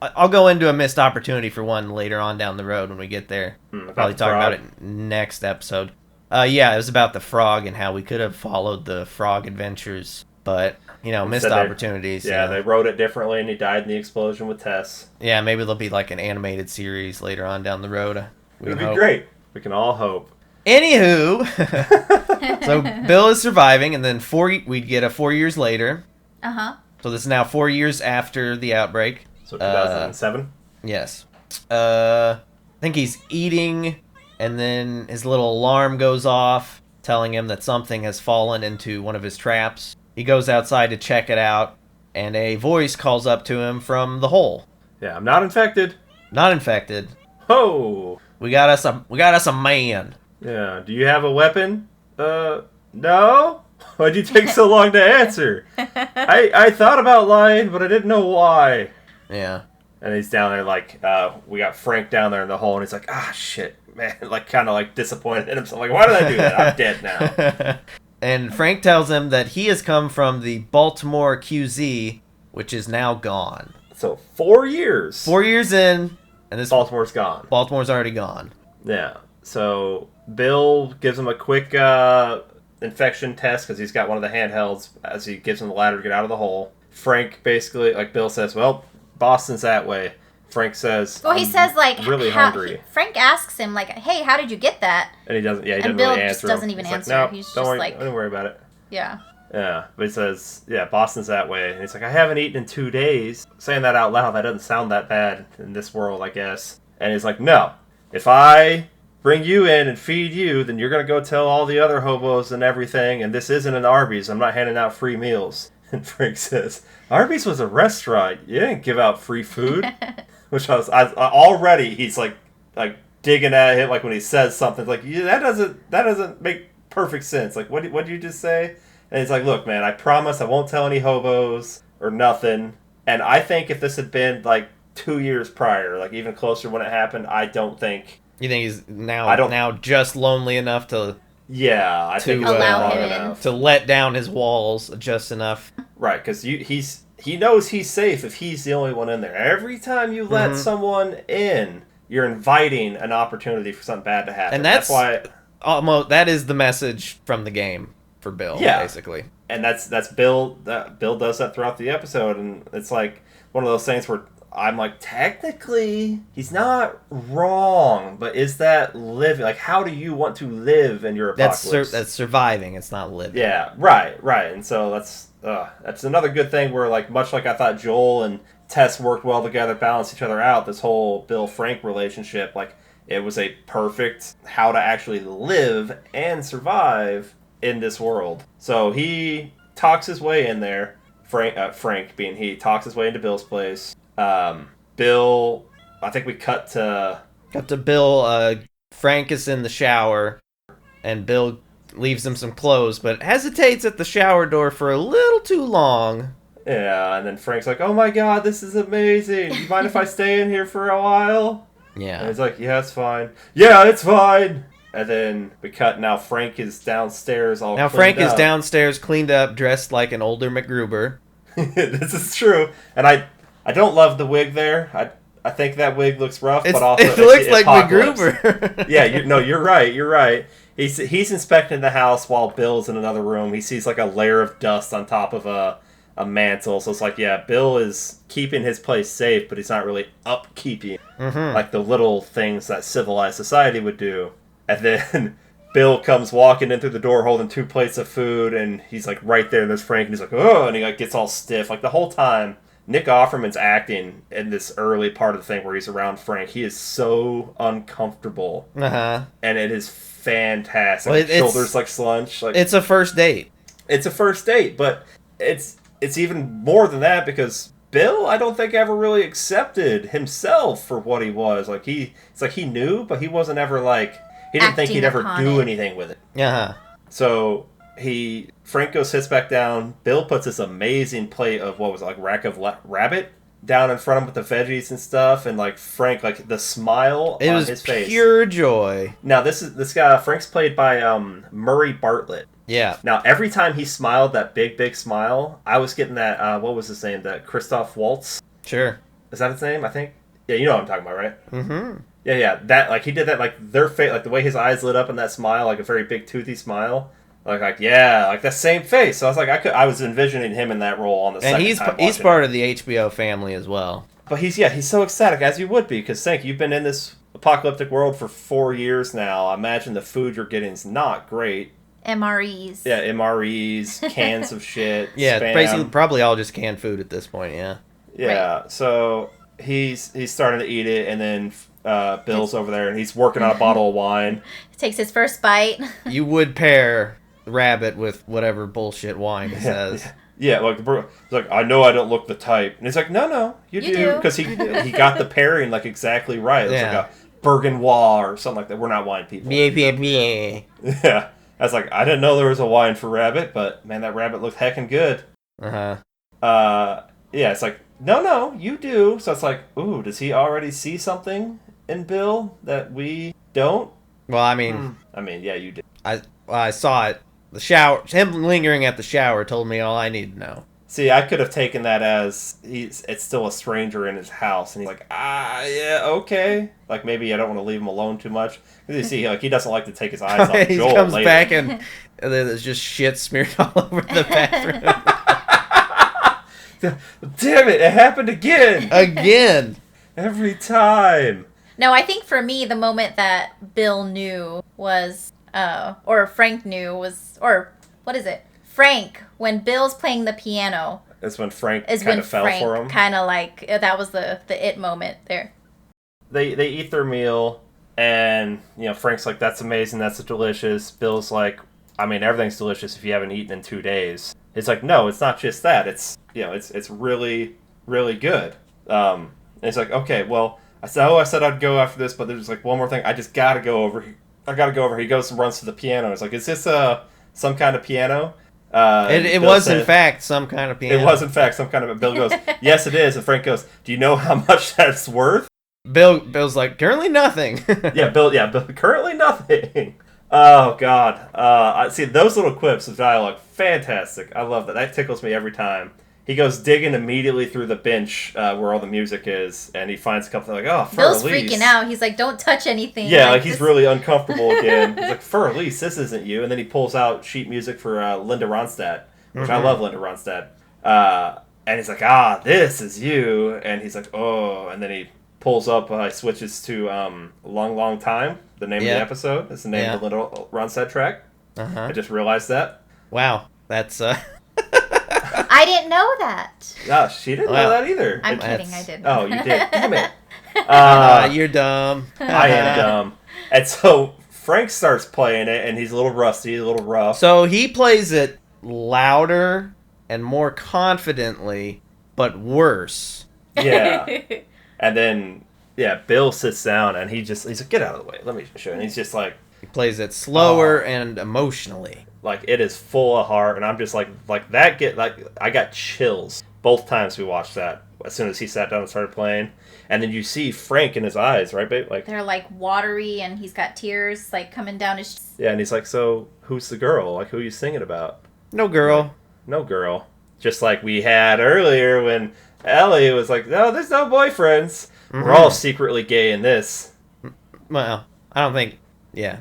S2: I'll go into a missed opportunity for one later on down the road when we get there. Probably talk about it next episode. Yeah, it was about the frog and how we could have followed the frog adventures, but missed opportunities.
S1: Yeah, they wrote it differently, and he died in the explosion with Tess.
S2: Yeah, maybe there'll be like an animated series later on down the road.
S1: It'd be great. We can all hope.
S2: Anywho, so Bill is surviving, and then we get 4 years later. So this is now 4 years after the outbreak.
S1: So 2007?
S2: Yes. I think he's eating, and then his little alarm goes off, telling him that something has fallen into one of his traps. He goes outside to check it out, and a voice calls up to him from the hole.
S1: Yeah, I'm not infected.
S2: Not infected.
S1: Oh!
S2: We got us a man.
S1: Yeah, do you have a weapon? No? Why'd you take so long to answer? I thought about lying, but I didn't know why.
S2: Yeah.
S1: And he's down there like, we got Frank down there in the hole, and he's like, shit, man. Like, kind of like disappointed in himself. Like, why did I do that? I'm dead now.
S2: And Frank tells him that he has come from the Baltimore QZ, which is now gone.
S1: So 4 years.
S2: 4 years in, and this
S1: Baltimore's gone.
S2: Baltimore's already gone.
S1: Yeah. So Bill gives him a quick infection test because he's got one of the handhelds as he gives him the ladder to get out of the hole. Frank basically, like Bill says, well, Boston's that way. Frank says,
S3: well, he says, like,
S1: really hungry.
S3: Frank asks him, like, hey, how did you get that?
S1: And he doesn't, he
S3: doesn't
S1: really
S3: answer.
S1: Just
S3: doesn't even answer.
S1: Like, no,
S3: he's
S1: don't
S3: just
S1: worry,
S3: like,
S1: don't worry about it.
S3: Yeah.
S1: Yeah, but he says, yeah, Boston's that way. And he's like, I haven't eaten in 2 days. Saying that out loud, that doesn't sound that bad in this world, I guess. And he's like, no, if I bring you in and feed you, then you're going to go tell all the other hobos and everything, and this isn't an Arby's. I'm not handing out free meals. And Frank says, Arby's was a restaurant. You didn't give out free food. Which I already, he's like digging at him, like when he says something, like, yeah, that doesn't make perfect sense. Like, what did you just say? And he's like, look, man, I promise I won't tell any hobos or nothing. And I think if this had been like 2 years prior, like even closer when it happened, I don't think.
S2: You think he's now just lonely enough to?
S1: Yeah, I think
S3: allow him enough
S2: to let down his walls just enough.
S1: Right, because he knows he's safe if he's the only one in there. Every time you let someone in, you're inviting an opportunity for something bad to happen.
S2: And that's
S1: why
S2: almost that is the message from the game for Bill, basically.
S1: And that's Bill. Bill does that throughout the episode, and it's like one of those things where I'm like, technically, he's not wrong, but is that living? Like, how do you want to live in your apocalypse?
S2: That's surviving. It's not living.
S1: Yeah, right. And so that's another good thing where, like, much like I thought Joel and Tess worked well together, balanced each other out, this whole Bill-Frank relationship, like, it was a perfect how to actually live and survive in this world. So he talks his way in there, Frank being he, talks his way into Bill's place. Bill, I think we cut to
S2: Bill. Frank is in the shower, and Bill leaves him some clothes, but hesitates at the shower door for a little too long.
S1: Yeah, and then Frank's like, oh my god, this is amazing. You mind if I stay in here for a while?
S2: Yeah.
S1: And he's like, yeah, it's fine. Yeah, it's fine. And then we cut, now Frank is downstairs all
S2: Now Frank is downstairs, cleaned up, dressed like an older MacGruber.
S1: This is true. And I don't love the wig there. I think that wig looks rough, but also
S2: it looks like MacGruber.
S1: Yeah, you're right. He's inspecting the house while Bill's in another room. He sees like a layer of dust on top of a mantle. So it's like, yeah, Bill is keeping his place safe, but he's not really upkeeping like the little things that civilized society would do. And then Bill comes walking in through the door holding 2 plates of food, and he's like right there, and there's Frank, and he's like, oh, and he like gets all stiff. Like the whole time, Nick Offerman's acting in this early part of the thing where he's around Frank. He is so uncomfortable. And it is fantastic. Well, shoulders like slunch. Like,
S2: it's a first date.
S1: It's a first date, but it's even more than that because Bill, I don't think ever really accepted himself for what he was. Like it's like he knew, but he wasn't ever like, he didn't think he'd ever do anything with it. So Franco sits back down. Bill puts this amazing plate of what was it, like rack of rabbit down in front of him with the veggies and stuff, and like Frank, like the smile on his face,
S2: pure joy.
S1: Now this guy Frank's played by Murray Bartlett,
S2: Yeah.
S1: Now, every time he smiled, that big smile, I was getting that, what was his name? That Christoph Waltz?
S2: Sure.
S1: Is that his name, I think? Yeah, you know what I'm talking about, right?
S2: Mm-hmm.
S1: Yeah. That, like, he did that, like, their face, like, the way his eyes lit up in that smile, like a very big, toothy smile. Like, yeah, like, that same face. So I was like, I was envisioning him in that role on the second time.
S2: And he's part of the HBO family as well.
S1: But he's so ecstatic, as you would be, because, Sank, you've been in this apocalyptic world for 4 years now. I imagine the food you're getting is not great.
S3: MREs.
S1: Yeah, MREs, cans of shit,
S2: yeah,
S1: spam.
S2: basically probably all just canned food at this point, yeah.
S1: Yeah, right. So he's starting to eat it, and then Bill's over there, and he's working on a bottle of wine.
S3: He takes his first bite.
S2: You would pair Rabbit with whatever bullshit wine he says.
S1: Yeah, like he's like, I know I don't look the type, and he's like, no, you do, because he got the pairing like exactly right. It's like a Burgundois or something like that. We're not wine people. Yeah, I was like, I didn't know there was a wine for Rabbit, but man, that Rabbit looked heckin' good. Yeah, it's like, no, you do. So it's like, ooh, does he already see something in Bill that we don't?
S2: Well, I mean,
S1: yeah, you did.
S2: I saw it. The shower, him lingering at the shower told me all I need to know.
S1: See, I could have taken that as it's still a stranger in his house, and he's like, yeah, okay. Like, maybe I don't want to leave him alone too much. Because you see, like, he doesn't like to take his eyes off Joel.
S2: He comes back and then there's just shit smeared all over the bathroom.
S1: Damn it happened again!
S2: Again!
S1: Every time!
S3: No, I think for me, the moment that Bill knew was, or Frank knew was, or what is it? Frank, when Bill's playing the piano.
S1: Is when Frank kind of fell for him.
S3: Kind of like, that was the it moment there.
S1: They eat their meal, and, Frank's like, that's amazing, that's delicious. Bill's like, I mean, everything's delicious if you haven't eaten in 2 days. It's like, no, it's not just that. It's, it's really, really good. And it's like, okay, well, I said I'd go after this, but there's like one more thing. I just gotta go over. I gotta go over. He goes and runs to the piano. It's like, is this some kind of piano?
S2: It was in fact some kind of piano.
S1: It was in fact some kind of. Bill goes, yes, it is. And Frank goes, do you know how much that's worth?
S2: Bill's like, currently nothing.
S1: Bill, currently nothing. Oh God, I see those little quips of dialogue. Fantastic. I love that. That tickles me every time. He goes digging immediately through the bench where all the music is, and he finds a couple like, oh, Fur
S3: Bill's
S1: Elise.
S3: freaking out. He's like, don't touch anything.
S1: Yeah, like he's really uncomfortable again. He's like, Fur Elise, this isn't you. And then he pulls out sheet music for Linda Ronstadt, which I love Linda Ronstadt. And he's like, this is you. And he's like, oh. And then he pulls up, switches to Long Time, the name of the episode. It's the name of the Linda Ronstadt track. I just realized that.
S2: Wow, that's...
S3: I didn't know that.
S1: No, she didn't know that either.
S3: I'm kidding, I didn't.
S1: Oh, you did. Damn it.
S2: You're dumb.
S1: I am dumb. And so Frank starts playing it, and he's a little rusty, a little rough.
S2: So he plays it louder and more confidently, but worse.
S1: Yeah. And then, Bill sits down, and he's like, get out of the way. Let me show you. And he's just like...
S2: He plays it slower and emotionally.
S1: Like, it is full of heart, and I'm just like that I got chills both times we watched that as soon as he sat down and started playing. And then you see Frank in his eyes, right, babe? Like,
S3: they're like watery, and he's got tears like coming down his...
S1: Yeah, and he's like, so who's the girl? Like, who are you singing about?
S2: No girl.
S1: Like, no girl. Just like we had earlier when Ellie was like, no, there's no boyfriends. Mm-hmm. We're all secretly gay in this.
S2: Well, I don't think... Yeah.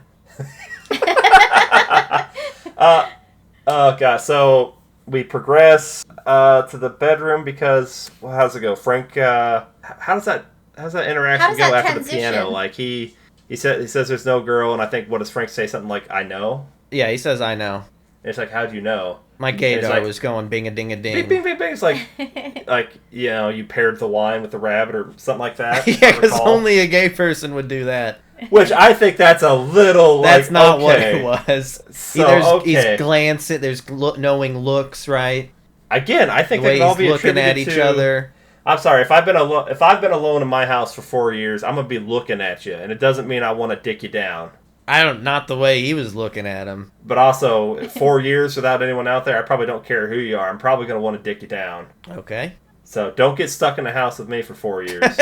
S1: Oh god, so we progress to the bedroom because, well, how does it go? Frank, how does that interaction go after the piano? Like he says there's no girl, and I think, what does Frank say? Something like, I know?
S2: Yeah, he says I know.
S1: And it's like, how'd you know?
S2: My gaydar was going bing-a-ding-a-ding.
S1: Bing, bing, bing, bing. It's like, you paired the wine with the rabbit or something like that.
S2: Yeah, because only a gay person would do that.
S1: Which I think that's a little,
S2: that's not what it was.
S1: So,
S2: He's glancing, there's knowing looks, right?
S1: Again, I think
S2: the way
S1: they can all be
S2: looking at each other.
S1: I'm sorry, if I've been alone in my house for 4 years, I'm gonna be looking at you, and it doesn't mean I want to dick you down.
S2: Not the way he was looking at him.
S1: But also, 4 years without anyone out there, I probably don't care who you are. I'm probably gonna want to dick you down.
S2: Okay.
S1: So don't get stuck in the house with me for 4 years.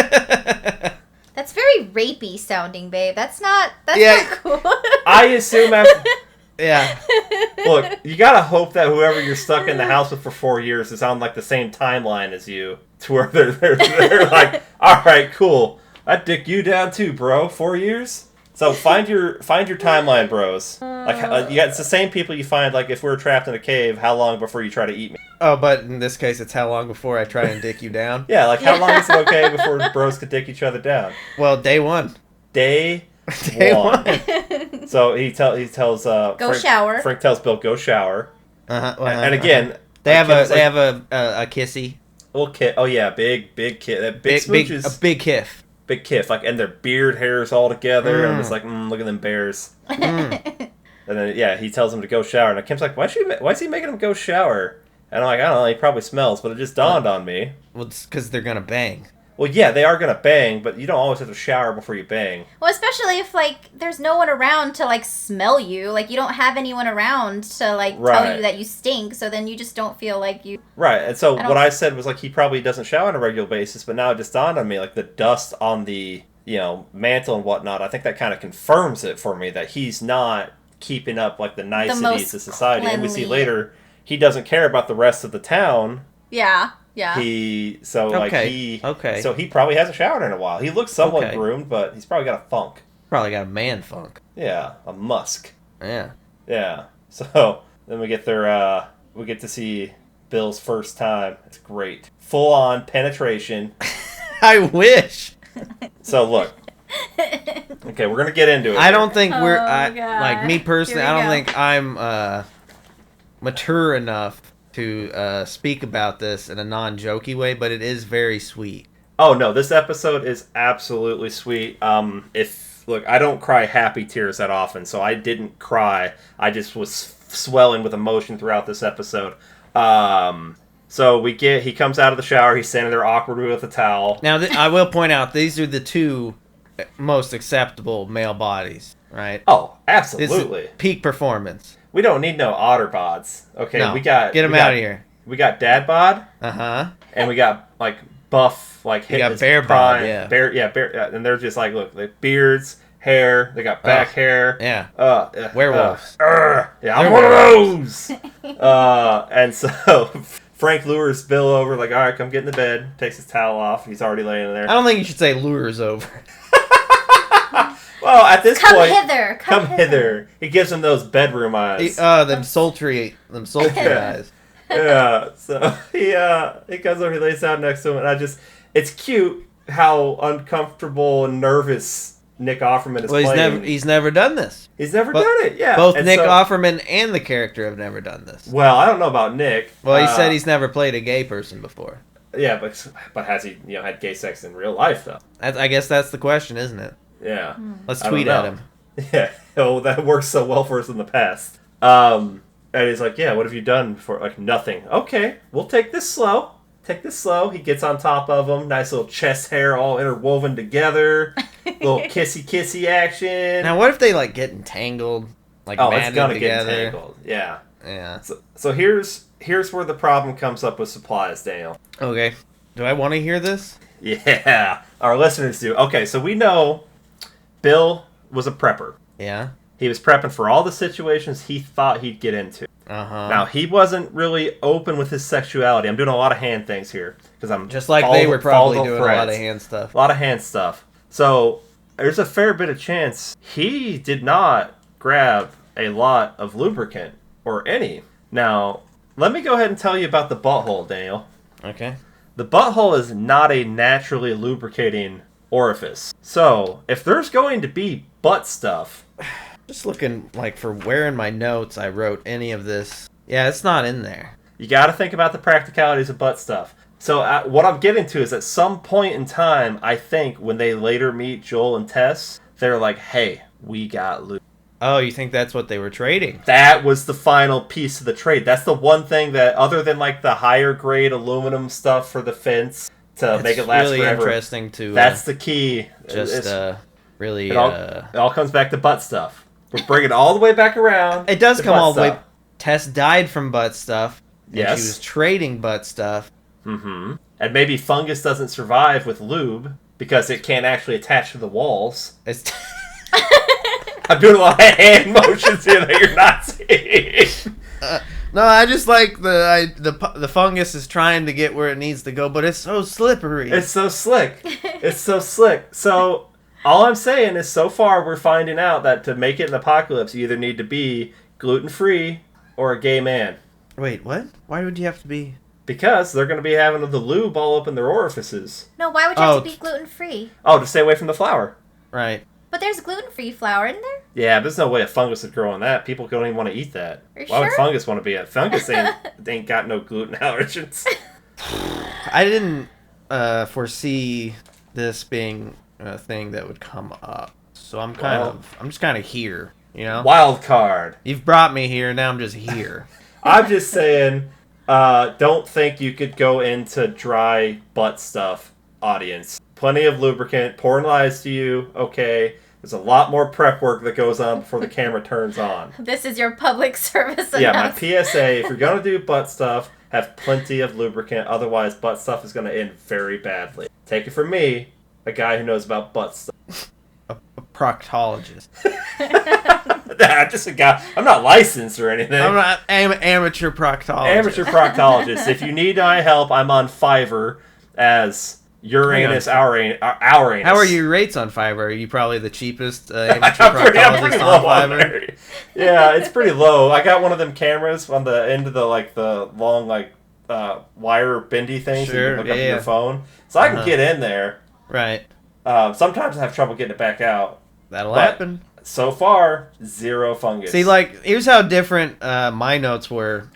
S3: That's very rapey sounding, babe. That's not cool.
S1: I assume
S2: Yeah.
S1: Look, you gotta hope that whoever you're stuck in the house with for 4 years is on like the same timeline as you, to where they're like, all right, cool. I'd dick you down too, bro. 4 years. So find your timeline, bros. Like it's the same people you find like if we're trapped in a cave. How long before you try to eat me?
S2: Oh, but in this case, it's how long before I try and dick you down?
S1: Yeah, like how long is it okay before bros could dick each other down?
S2: Well, day one.
S1: Day one. So he tells
S3: go
S1: Frank,
S3: shower.
S1: Frank tells Bill go shower. And again,
S2: they have a kissy.
S1: Little kid. Oh yeah, big kid. Big smooches.
S2: A big kiff.
S1: Big kiff, like, and their beard hairs all together. And I'm just like, look at them bears. And then, yeah, he tells him to go shower. And Kim's like, why is he making him go shower? And I'm like, I don't know, he probably smells, but it just dawned on me.
S2: Well, it's because they're going to bang.
S1: Well, yeah, they are going to bang, but you don't always have to shower before you bang.
S3: Well, especially if, like, there's no one around to, like, smell you. Like, you don't have anyone around to, like, tell you that you stink, so then you just don't feel like you...
S1: Right, and so what I said was, like, he probably doesn't shower on a regular basis, but now it just dawned on me, like, the dust on the, mantle and whatnot, I think that kind of confirms it for me, that he's not keeping up, like, the niceties of society.
S3: Cleanly.
S1: And we see later, he doesn't care about the rest of the town.
S3: Yeah. Yeah.
S1: So he probably hasn't showered in a while. He looks somewhat groomed, but he's probably got a funk.
S2: Probably got a man funk.
S1: Yeah, a musk.
S2: Yeah.
S1: Yeah. So then we get to see Bill's first time. It's great. Full on penetration.
S2: I wish.
S1: So look. Okay, we're gonna get into it.
S2: I don't think like me personally. I don't think I'm mature enough to speak about this in a non-jokey way, but it is very sweet.
S1: Oh no, this episode is absolutely sweet. Look, I don't cry happy tears that often, so I didn't cry. I just was swelling with emotion throughout this episode. So he comes out of the shower, he's standing there awkwardly with a towel.
S2: Now, I will point out, these are the two most acceptable male bodies, right?
S1: Oh, absolutely.
S2: Peak performance.
S1: We don't need no otter bods. Okay,
S2: no,
S1: get
S2: them out of here.
S1: We got dad bod. And we got like buff, like
S2: we got bear bod. Yeah.
S1: Bear. And they're just like, look, they beards, hair. They got back hair.
S2: Yeah.
S1: Werewolves. Yeah, I'm one of those. And so Frank lures Bill over, like, all right, come get in the bed. Takes his towel off. He's already laying in there.
S2: I don't think you should say lures over.
S1: Well, at this point,
S3: come hither.
S1: He gives him those bedroom eyes.
S2: Them sultry eyes.
S1: Yeah, so he comes over, he lays down next to him, and it's cute how uncomfortable and nervous Nick Offerman is playing.
S2: He's never done this.
S1: He's never done it, yeah.
S2: Both Nick Offerman and the character have never done this.
S1: Well, I don't know about Nick.
S2: Well, he said he's never played a gay person before.
S1: Yeah, but has he had gay sex in real life, though?
S2: I guess that's the question, isn't it?
S1: Yeah.
S2: Let's tweet at him.
S1: Yeah. Oh, that worked so well for us in the past. And he's like, yeah, what have you done before? Like, nothing. Okay, we'll take this slow. He gets on top of him. Nice little chest hair all interwoven together. Little kissy action.
S2: Now, what if they, like, get entangled? Like,
S1: it's gonna
S2: together?
S1: Get entangled. Yeah.
S2: Yeah.
S1: So here's where the problem comes up with supplies, Daniel.
S2: Okay. Do I want to hear this?
S1: Yeah. Our listeners do. Okay, so we know Bill was a prepper.
S2: Yeah.
S1: He was prepping for all the situations he thought he'd get into. Now, he wasn't really open with his sexuality. I'm doing a lot of hand things here. Because I'm
S2: just like they were probably doing a lot of hand stuff.
S1: A lot of hand stuff. So, there's a fair bit of chance he did not grab a lot of lubricant. Or any. Now, let me go ahead and tell you about the butthole, Daniel.
S2: Okay.
S1: The butthole is not a naturally lubricating orifice. So, if there's going to be butt stuff...
S2: Just looking, like, for where in my notes I wrote any of this. Yeah, it's not in there.
S1: You got to think about the practicalities of butt stuff. So, what I'm getting to is at some point in time, I think, when they later meet Joel and Tess, they're like, hey, we got lube.
S2: Oh, you think that's what they were trading?
S1: That was the final piece of the trade. That's the one thing that, other than, like, the higher grade aluminum stuff for the fence to make it last
S2: really
S1: forever.
S2: Interesting to...
S1: That's the key.
S2: Really...
S1: It all comes back to butt stuff. We're bringing it all the way back around.
S2: It does come all the way... Tess died from butt stuff. And
S1: yes.
S2: She was trading butt stuff.
S1: Mm-hmm. And maybe fungus doesn't survive with lube because it can't actually attach to the walls. I'm doing a lot of hand motions here that you're not seeing.
S2: No, I just like the fungus is trying to get where it needs to go, but it's so slippery.
S1: It's so slick. It's so slick. So all I'm saying is, so far we're finding out that to make it an apocalypse, you either need to be gluten-free or a gay man.
S2: Wait, what? Why would you have to be?
S1: Because they're going to be having the lube all up in their orifices.
S3: No, why would you have to be gluten-free?
S1: Oh, to stay away from the flour.
S2: Right.
S3: But there's gluten-free flour in there?
S1: Yeah, there's no way a fungus would grow on that. People don't even want to eat that. Why would fungus want to be a fungus? Ain't got no gluten allergens.
S2: I didn't foresee this being a thing that would come up. So I'm just kind of here, you know?
S1: Wild card.
S2: You've brought me here, now I'm just here.
S1: I'm just saying, don't think you could go into dry butt stuff, audience. Plenty of lubricant, porn lies to you, okay. There's a lot more prep work that goes on before the camera turns on.
S3: This is your public service
S1: announcement. Yeah, my PSA, if you're going to do butt stuff, have plenty of lubricant, otherwise butt stuff is going to end very badly. Take it from me, a guy who knows about butt stuff.
S2: A proctologist.
S1: Nah, just a guy. I'm not licensed or anything.
S2: I'm not amateur proctologist.
S1: Amateur proctologist. If you need my help, I'm on Fiverr as Uranus Auranus.
S2: How are your rates on Fiverr? Are you probably the cheapest amateur proctologist on Fiverr?
S1: Yeah, it's pretty low. I got one of them cameras on the end of the long wire bendy things that you can hook up to your phone, so I can get in there.
S2: Right.
S1: Sometimes I have trouble getting it back out.
S2: That'll happen.
S1: So far, zero fungus.
S2: See, here's how different my notes were.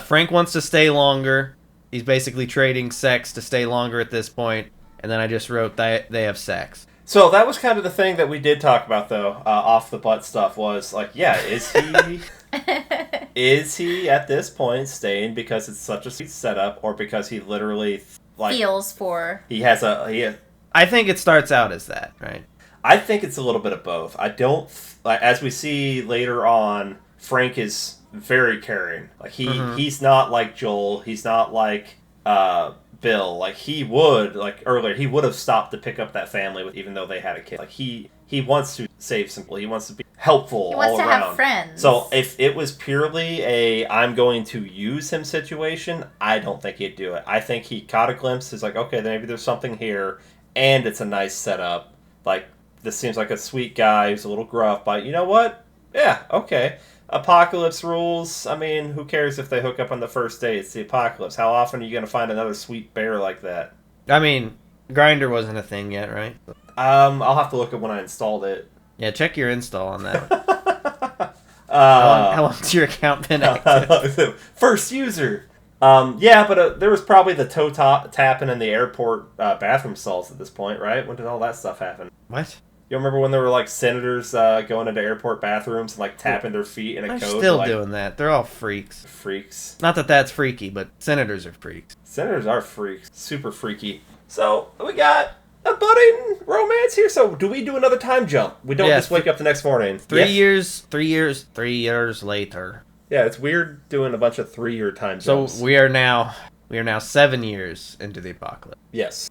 S2: Frank wants to stay longer. He's basically trading sex to stay longer at this point. And then I just wrote that they have sex.
S1: So that was kind of the thing that we did talk about, though, off the butt stuff, was like, yeah, is he at this point staying because it's such a sweet setup, or because he literally
S3: feels for...
S2: I think it starts out as that, right?
S1: I think it's a little bit of both. I don't... as we see later on, Frank is very caring. Like, he's not like Joel. He's not like Bill. Like, he would, earlier, he would have stopped to pick up that family, even though they had a kid. Like, he wants to save some people. He wants to be helpful all around.
S3: He wants to have friends.
S1: So, if it was purely a I'm going to use him situation, I don't think he'd do it. I think he caught a glimpse. He's like, okay, maybe there's something here, and it's a nice setup. Like, this seems like a sweet guy who's a little gruff, but you know what? Yeah, okay. Apocalypse rules. I mean, who cares if they hook up on the first date? It's the apocalypse. How often are you going to find another sweet bear like that?
S2: I mean, Grindr wasn't a thing yet, right?
S1: I'll have to look at when I installed it.
S2: Yeah, check your install on that. How long's your account been active?
S1: First user. Yeah, but there was probably the toe tapping in the airport bathroom stalls at this point, right? When did all that stuff happen?
S2: What?
S1: You remember when there were senators going into airport bathrooms and tapping their feet in a coat?
S2: They're still doing that. They're all freaks.
S1: Freaks.
S2: Not that that's freaky, but senators are freaks.
S1: Senators are freaks. Super freaky. So we got a budding romance here. So do we do another time jump? We don't just wake up the next morning.
S2: 3 years later.
S1: Yeah, it's weird doing a bunch of 3-year time jumps.
S2: So we are now 7 years into the apocalypse.
S1: Yes.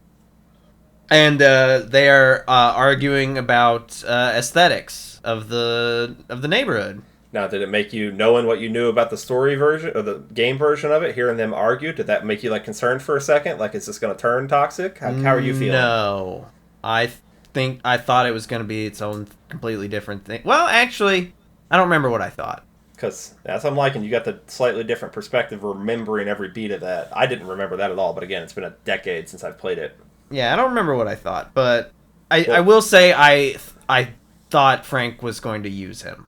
S2: And they are arguing about aesthetics of the neighborhood.
S1: Now, did it make you, knowing what you knew about the story version or the game version of it, hearing them argue, did that make you concerned for a second? Is this going to turn toxic? How are you feeling?
S2: No, I thought it was going to be its own completely different thing. Well, actually, I don't remember what I thought.
S1: Because that's what I'm liking. You got the slightly different perspective, remembering every beat of that. I didn't remember that at all, but again, it's been a decade since I've played it.
S2: Yeah, I don't remember what I thought, but I will say I thought Frank was going to use him.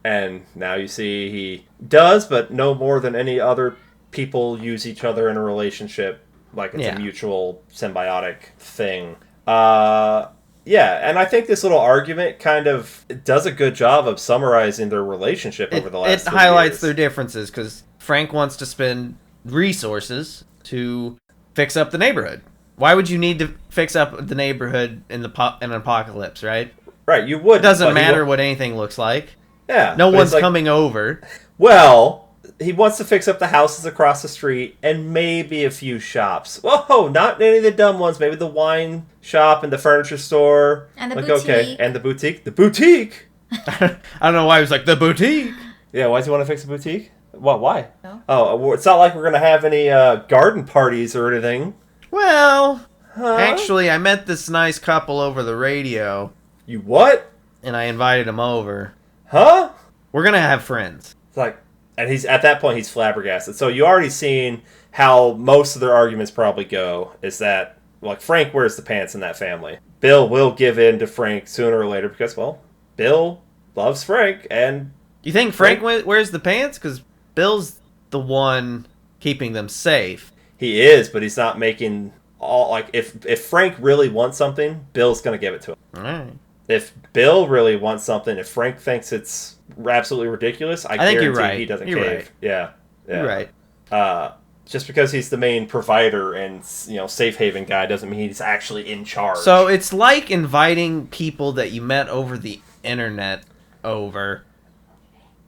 S1: And now you see he does, but no more than any other people use each other in a relationship. It's a mutual symbiotic thing. Yeah, and I think this little argument kind of does a good job of summarizing their relationship over the last 3 years.
S2: It highlights their differences, because Frank wants to spend resources to fix up the neighborhood. Why would you need to fix up the neighborhood in an apocalypse, right?
S1: Right, you would.
S2: It doesn't matter what anything looks like.
S1: Yeah.
S2: No one's coming over.
S1: Well, he wants to fix up the houses across the street and maybe a few shops. Whoa, not any of the dumb ones. Maybe the wine shop and the furniture store.
S3: And the boutique.
S1: Okay, and the boutique. The boutique!
S2: I don't know why he was like, the boutique.
S1: Yeah, why does he want to fix a boutique? What? Why?
S3: No.
S1: Oh, it's not like we're going to have any garden parties or anything.
S2: Well, actually, I met this nice couple over the radio.
S1: You what?
S2: And I invited them over.
S1: Huh?
S2: We're going to have friends.
S1: It's like, and he's at that point, he's flabbergasted. So you already seen how most of their arguments probably go, is that, like, Frank wears the pants in that family. Bill will give in to Frank sooner or later because, well, Bill loves Frank, and...
S2: You think Frank wears the pants? Because Bill's the one keeping them safe.
S1: He is, but he's not making all... Like, if Frank really wants something, Bill's going to give it to him.
S2: All right.
S1: If Bill really wants something, if Frank thinks it's absolutely ridiculous, I
S2: think
S1: guarantee
S2: you're right.
S1: he doesn't
S2: You're
S1: cave.
S2: right.
S1: Yeah.
S2: You're right.
S1: Just because he's the main provider and, safe haven guy doesn't mean he's actually in charge.
S2: So it's like inviting people that you met over the internet over.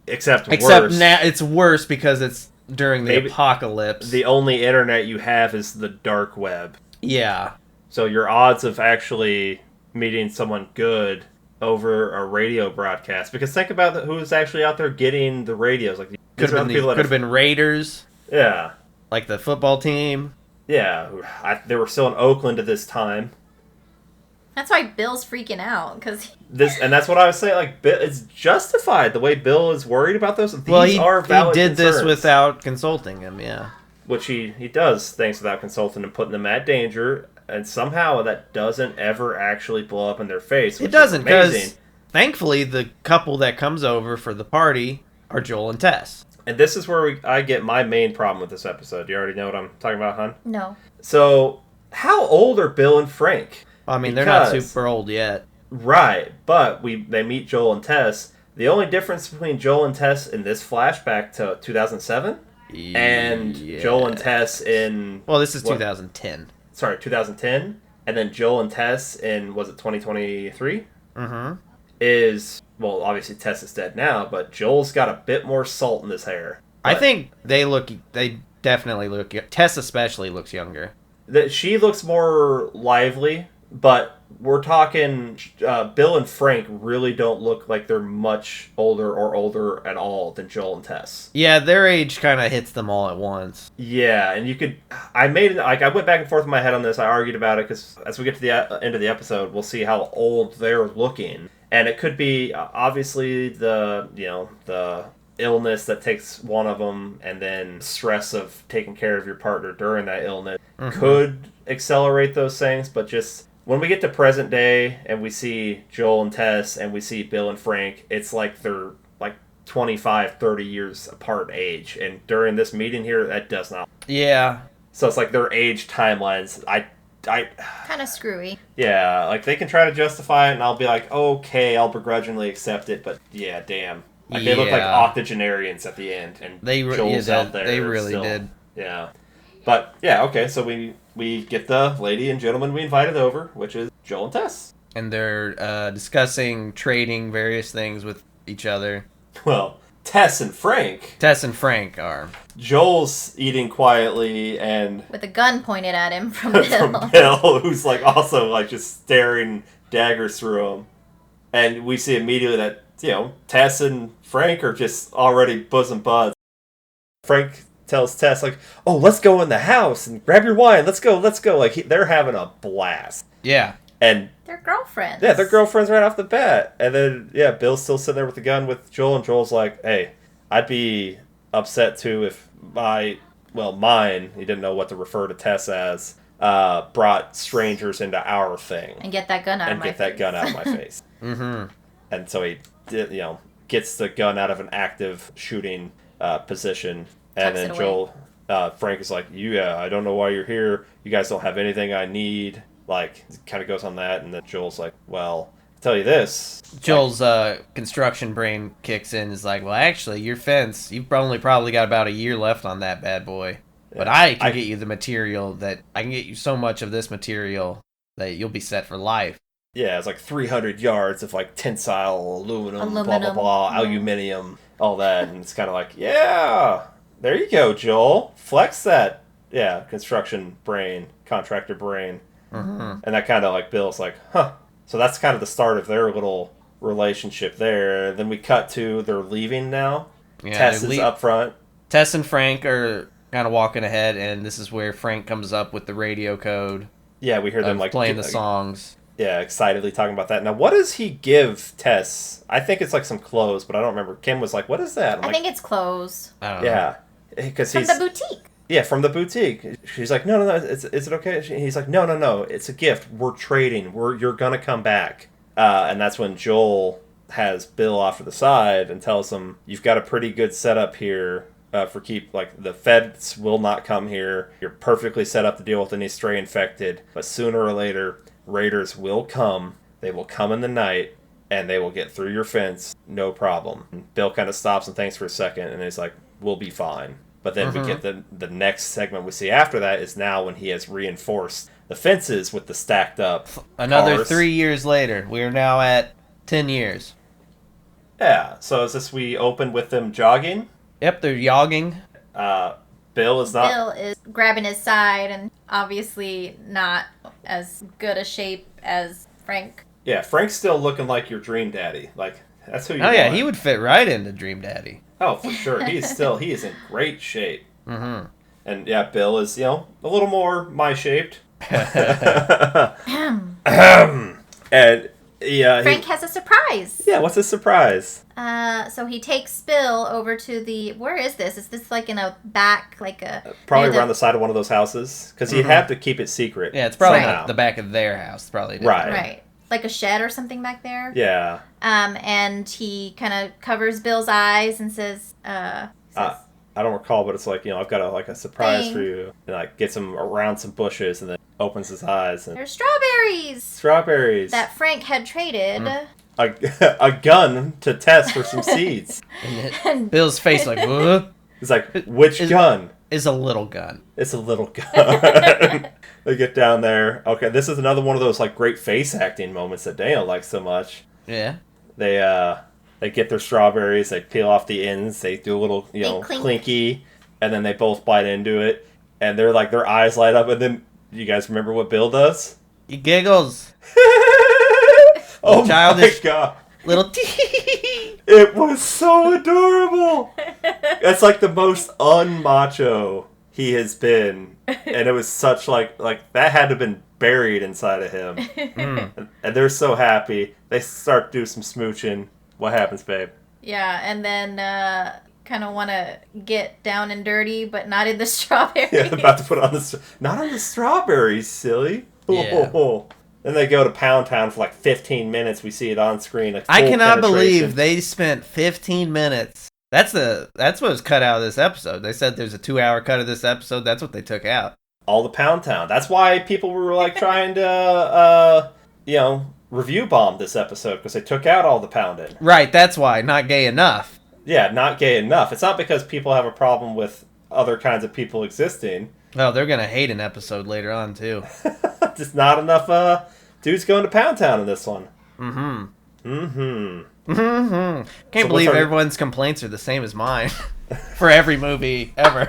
S1: Except
S2: worse. Now it's worse because it's during the apocalypse.
S1: The only internet you have is the dark web.
S2: Yeah.
S1: So your odds of actually meeting someone good over a radio broadcast, because think about who's actually out there getting the radios. Like
S2: could have been Raiders.
S1: Yeah.
S2: Like the football team.
S1: Yeah. They were still in Oakland at this time.
S3: That's why Bill's freaking out, because
S1: and that's what I was saying. Like, it's justified the way Bill is worried about those.
S2: He
S1: valid
S2: did
S1: concerns.
S2: this without consulting him. Yeah,
S1: which he does things without consulting and putting them at danger, and somehow that doesn't ever actually blow up in their face.
S2: It doesn't, because thankfully the couple that comes over for the party are Joel and Tess.
S1: And this is where I get my main problem with this episode. You already know what I'm talking about, hon?
S3: No.
S1: So, how old are Bill and Frank?
S2: I mean, they're not super old yet.
S1: Right, but they meet Joel and Tess. The only difference between Joel and Tess in this flashback to 2007 and Joel and Tess in...
S2: Well, this is 2010.
S1: Sorry, 2010. And then Joel and Tess in, was it 2023?
S2: Mm-hmm.
S1: Is, well, obviously Tess is dead now, but Joel's got a bit more salt in his hair.
S2: I think they definitely look... Tess especially looks younger.
S1: She looks more lively. But we're talking, Bill and Frank really don't look like they're much older at all than Joel and Tess.
S2: Yeah, their age kind of hits them all at once.
S1: Yeah, and I went back and forth in my head on this. I argued about it because as we get to the end of the episode, we'll see how old they're looking. And it could be, obviously, the illness that takes one of them, and then stress of taking care of your partner during that illness could accelerate those things, but just... When we get to present day and we see Joel and Tess and we see Bill and Frank, it's like they're like 25, 30 years apart in age. And during this meeting here, that does not.
S2: Yeah.
S1: So it's like their age timelines.
S3: Kind of screwy.
S1: Yeah, like they can try to justify it and I'll be like, okay, I'll begrudgingly accept it. But yeah, damn. Like they look like octogenarians at the end. And Joel's out there.
S2: They really did.
S1: Yeah. But yeah, okay, so we get the lady and gentleman we invited over, which is Joel and Tess.
S2: And they're discussing trading various things with each other.
S1: Well, Tess and Frank
S2: are.
S1: Joel's eating quietly and...
S3: with a gun pointed at him from Bill.
S1: from Bill, who's like also like just staring daggers through him. And we see immediately that, Tess and Frank are just already bosom buds. Frank tells Tess, like, oh, let's go in the house and grab your wine. Let's go. Like, they're having a blast.
S2: Yeah.
S1: And
S3: they're girlfriends.
S1: Yeah, they're girlfriends right off the bat. And then, Bill's still sitting there with the gun with Joel, and Joel's like, hey, I'd be upset too if mine, he didn't know what to refer to Tess as, brought strangers into our thing.
S3: And get that gun out of my face.
S1: And get that gun out of my face.
S2: Mm-hmm.
S1: And so he, gets the gun out of an active shooting position. And then Joel, Frank is like, I don't know why you're here. You guys don't have anything I need. Like, kind of goes on that. And then Joel's like, well, I'll tell you this.
S2: Joel's construction brain kicks in. Is like, well, actually, your fence, you've probably got about a year left on that bad boy. Yeah. But I can get you the material I can get you so much of this material that you'll be set for life.
S1: Yeah, it's like 300 yards of like tensile aluminum. Blah, blah, blah, aluminium, all that. And it's kind of like, yeah. There you go, Joel. Flex that. Yeah, construction brain, contractor brain.
S2: Mm-hmm.
S1: And that kind of like Bill's like, huh. So that's kind of the start of their little relationship there. Then we cut to they're leaving now.
S2: Yeah,
S1: Tess is up front.
S2: Tess and Frank are kind of walking ahead, and this is where Frank comes up with the radio code.
S1: Yeah, we hear them like
S2: playing the songs.
S1: Yeah, excitedly talking about that. Now, what does he give Tess? I think it's like some clothes, but I don't remember. Kim was like, "What is that?"
S3: I think it's clothes.
S2: I don't know.
S1: Yeah, because
S3: From the boutique.
S1: Yeah, from the boutique. She's like, no, is it okay? He's like, no, it's a gift. We're trading. You're gonna come back. And that's when Joel has Bill off to the side and tells him, "You've got a pretty good setup here for the feds will not come here. You're perfectly set up to deal with any stray infected. But sooner or later, raiders will come. They will come in the night, and they will get through your fence, no problem." And Bill kind of stops and thinks for a second, and he's like, "We'll be fine." But then we get the next segment we see after that is now when he has reinforced the fences with the stacked up
S2: Another
S1: cars.
S2: 3 years later. We are now at 10 years.
S1: Yeah, so is this we open with them jogging?
S2: Yep, they're jogging.
S1: Bill is not...
S3: Bill is grabbing his side and obviously not as good a shape as Frank.
S1: Yeah, Frank's still looking like your dream daddy. Like, that's who you
S2: Oh, yeah,
S1: want.
S2: he would fit right into Dream Daddy.
S1: Oh, for sure. He is in great shape.
S2: Mm-hmm.
S1: And yeah, Bill is, a little more my-shaped. And yeah,
S3: Frank has a surprise.
S1: Yeah, what's a surprise?
S3: So he takes Bill over to where is this? Is this like in a back,
S1: probably around the side of one of those houses? Because you have to keep it secret.
S2: Yeah, it's probably
S1: somehow.
S2: the back of their house. Probably.
S3: Right. Like a shed or something back there.
S1: Yeah.
S3: And he kind of covers Bill's eyes and says,
S1: I don't recall, but it's like, I've got a surprise for you. And like gets him around some bushes and then opens his eyes. And
S3: there's strawberries!
S1: Strawberries!
S3: That Frank had traded.
S1: A gun to test for some seeds.
S2: And Bill's face like, what?
S1: He's like, which gun?
S2: It's a little gun.
S1: It's a little gun. They get down there. Okay, this is another one of those like great face acting moments that Daniel likes so much.
S2: Yeah.
S1: They get their strawberries, they peel off the ends, they do a little,
S3: clink.
S1: clinky, and then they both bite into it, and they're like, their eyes light up, and then, you guys remember what Bill does?
S2: He giggles.
S1: Oh
S2: Childish
S1: my god.
S2: Little tee.
S1: It was so adorable. That's like the most unmacho he has been, and it was such like that had to have been buried inside of him. And they're so happy. They start to do some smooching. What happens, babe?
S3: Yeah, and then kind of want to get down and dirty, but not in the strawberries.
S1: Yeah, about to put on not on the strawberries, silly.
S2: Yeah.
S1: Then they go to Pound Town for like 15 minutes. We see it on screen. Like
S2: I cannot
S1: penetration.
S2: believe they spent 15 minutes. That's what was cut out of this episode. They said there's a 2-hour cut of this episode. That's what they took out.
S1: All the Pound Town. That's why people were like trying to, review bomb this episode because they took out all the pounding.
S2: Right, that's why. Not gay enough.
S1: Yeah, not gay enough. It's not because people have a problem with other kinds of people existing.
S2: Oh, they're gonna hate an episode later on too.
S1: Just not enough dudes going to Pound Town in this one.
S2: Can't
S1: So
S2: believe
S1: what's our-
S2: everyone's complaints are the same as mine for every movie ever.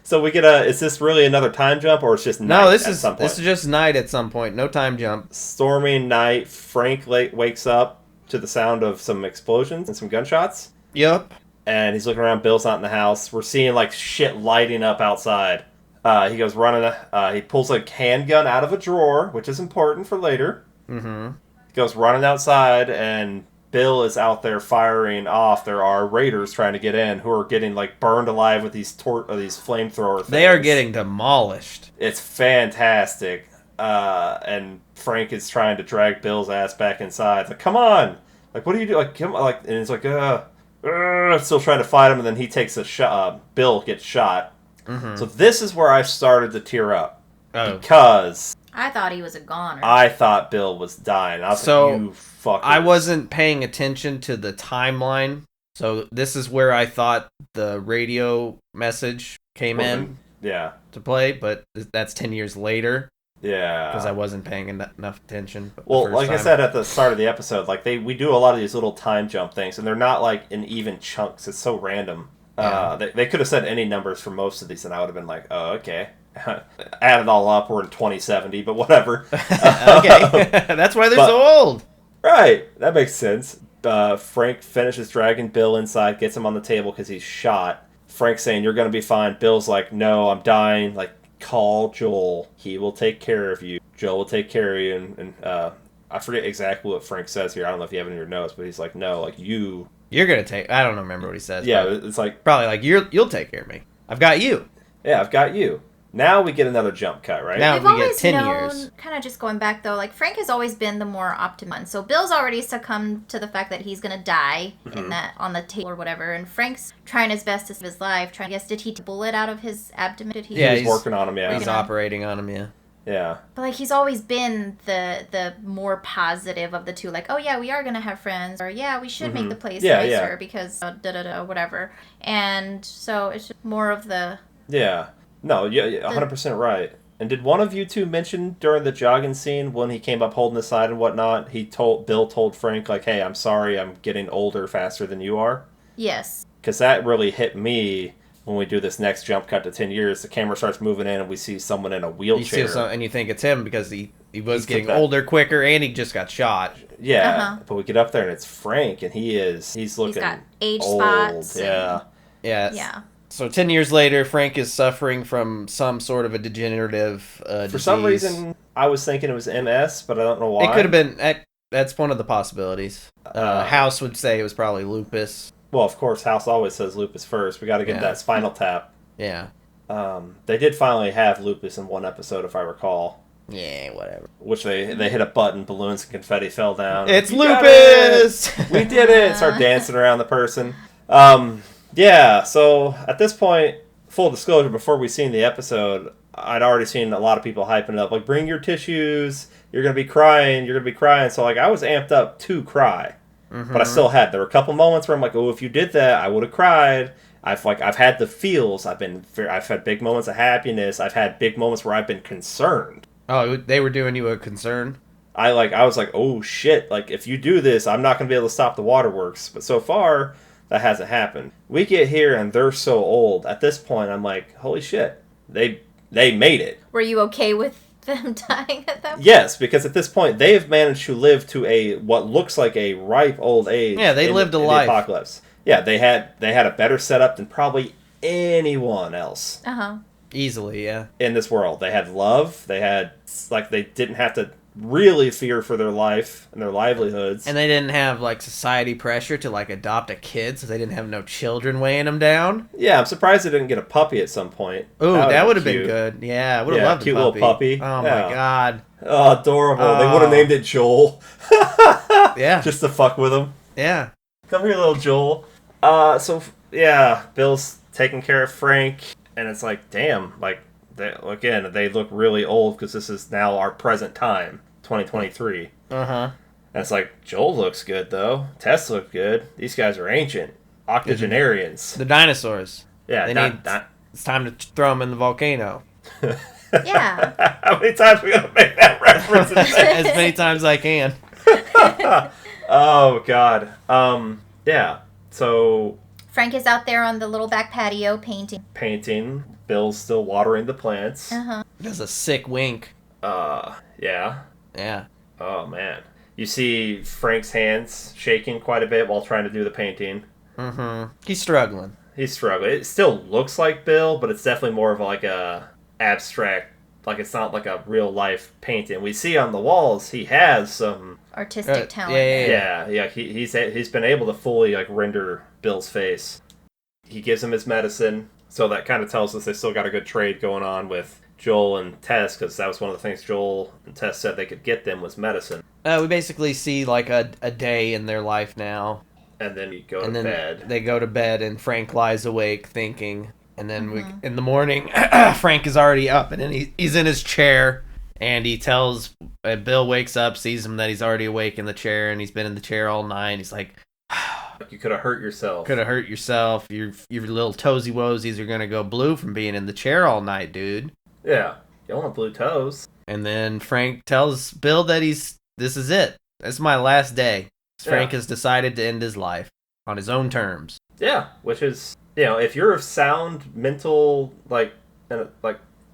S1: So we get is this really another time jump or it's just night
S2: No, this
S1: at
S2: is
S1: some point?
S2: just night at some point. No time jump.
S1: Stormy night. Frank wakes up to the sound of some explosions and some gunshots.
S2: Yep.
S1: And he's looking around. Bill's not in the house. We're seeing like shit lighting up outside. He goes running. He pulls a handgun out of a drawer, which is important for later.
S2: Mm-hmm.
S1: He goes running outside, and Bill is out there firing off. There are raiders trying to get in who are getting like burned alive with these flamethrower things.
S2: They are getting demolished.
S1: It's fantastic. And Frank is trying to drag Bill's ass back inside. It's like, come on! Like, what do you do? Like, come on! Like, and it's like, still trying to fight him, and then he takes a shot. Bill gets shot.
S2: Mm-hmm.
S1: So this is where I started to tear up because
S3: I thought he was a goner.
S1: I thought Bill was dying. I was like, you fuckers.
S2: I wasn't paying attention to the timeline, so this is where I thought the radio message came in to play, but that's 10 years later.
S1: Yeah.
S2: Because I wasn't paying enough attention.
S1: Well, like I said at the start of the episode, like we do a lot of these little time jump things, and they're not like in even chunks. It's so random.
S2: Yeah.
S1: They could have said any numbers for most of these, and I would have been like, oh, okay. Add it all up, we're in 2070, but whatever.
S2: Okay. That's why they're so old.
S1: Right, that makes sense. Frank finishes dragging Bill inside, gets him on the table because he's shot. Frank's saying, "You're going to be fine." Bill's like, "No, I'm dying. Like, call Joel. He will take care of you. Joel will take care of you." And I forget exactly what Frank says here. I don't know if you have it in your notes, but he's like, "No, like, you're
S2: going to take... I don't remember what he says.
S1: Yeah, it's like...
S2: Probably like, you'll take care of me. I've got you.
S1: Yeah, I've got you. Now we get another jump cut, right?
S2: Now we get 10 years.
S3: Kind of just going back, though, like, Frank has always been the more optimistic one. So Bill's already succumbed to the fact that he's going to die in that on the table or whatever. And Frank's trying his best to save his life. I guess, did he take a bullet out of his abdomen? Did he?
S1: Yeah, he's working on him, yeah.
S2: He's operating on him, yeah.
S1: Yeah.
S3: But, like, he's always been the more positive of the two. Like, oh, yeah, we are going to have friends. Or, yeah, we should make the place nicer because whatever. And so it's just more of the...
S1: Yeah. No, yeah, 100% right. And did one of you two mention during the jogging scene when he came up holding the side and whatnot, Bill told Frank, like, "Hey, I'm sorry, I'm getting older faster than you are"?
S3: Yes.
S1: Because that really hit me when we do this next jump cut to 10 years. The camera starts moving in and we see someone in a wheelchair.
S2: And you think it's him because he was getting older quicker and he just got shot.
S1: Yeah, but we get up there and it's Frank and he's looking
S3: got age
S1: old.
S3: spots.
S2: Yeah. So 10 years later, Frank is suffering from some sort of a degenerative disease.
S1: For some reason, I was thinking it was MS, but I don't know why.
S2: It could have been... That's one of the possibilities. House would say it was probably lupus.
S1: Well, of course, House always says lupus first. We got to get that spinal tap.
S2: Yeah.
S1: They did finally have lupus in one episode, if I recall.
S2: Yeah, whatever.
S1: Which they hit a button, balloons and confetti fell down.
S2: It's lupus!
S1: We did it! Start dancing around the person. Yeah, so at this point, full disclosure, before we seen the episode, I'd already seen a lot of people hyping it up, like, bring your tissues, you're going to be crying, So, like, I was amped up to cry. But I still there were a couple moments where I'm like, oh, if you did that, I would have cried. I've had the feels. I've had big moments of happiness. I've had big moments where I've been concerned.
S2: Oh, they were doing you a concern?
S1: I was like, oh shit, like, if you do this, I'm not going to be able to stop the waterworks. But so far, that hasn't happened. We get here and they're so old. At this point, I'm like, holy shit, they made it.
S3: Were you okay with them dying at that point?
S1: Yes, because at this point, they have managed to live to what looks like a ripe old age.
S2: Yeah, they lived a life.
S1: The apocalypse. Yeah, they had a better setup than probably anyone else.
S2: Easily, yeah.
S1: In this world, they had love. They didn't have to really fear for their life and their livelihoods.
S2: And they didn't have, like, society pressure to, like, adopt a kid, so they didn't have no children weighing them down.
S1: Yeah, I'm surprised they didn't get a puppy at some point.
S2: Ooh, that would have been good. Yeah, I would have loved a
S1: cute
S2: puppy.
S1: Little puppy.
S2: Oh, my God.
S1: Oh, adorable. They would have named it Joel.
S2: Yeah.
S1: Just to fuck with him.
S2: Yeah.
S1: Come here, little Joel. Bill's taking care of Frank, and it's like, damn, like, they look really old because this is now our present time, 2023. And it's like, Joel looks good, though. Tess looks good. These guys are ancient. Octogenarians.
S2: The dinosaurs.
S1: Yeah,
S2: it's time to throw them in the volcano.
S3: Yeah.
S1: How many times are we going to make that reference?
S2: As many times as I can.
S1: Oh, God. Yeah, so...
S3: Frank is out there on the little back patio painting.
S1: Bill's still watering the plants.
S2: Does a sick wink.
S1: Yeah.
S2: Yeah.
S1: Oh, man. You see Frank's hands shaking quite a bit while trying to do the painting.
S2: He's struggling.
S1: It still looks like Bill, but it's definitely more of like a abstract, like it's not like a real life painting. We see on the walls he has some
S3: artistic talent.
S1: Yeah. He's been able to fully like render Bill's face. He gives him his medicine, so that kind of tells us they still got a good trade going on with Joel and Tess, because that was one of the things Joel and Tess said they could get them was medicine.
S2: We basically see like a day in their life now.
S1: And then you go to bed.
S2: They go to bed, and Frank lies awake thinking. And then in the morning, Frank is already up, and then he's in his chair, and he tells Bill wakes up, sees him that he's already awake in the chair, and he's been in the chair all night. He's like,
S1: you could have hurt yourself.
S2: Your little toesy woesies are gonna go blue from being in the chair all night, dude.
S1: Yeah, you don't want blue toes.
S2: And then Frank tells Bill that this is it. This is my last day. Frank has decided to end his life on his own terms.
S1: Yeah, which is, if you're of sound mental,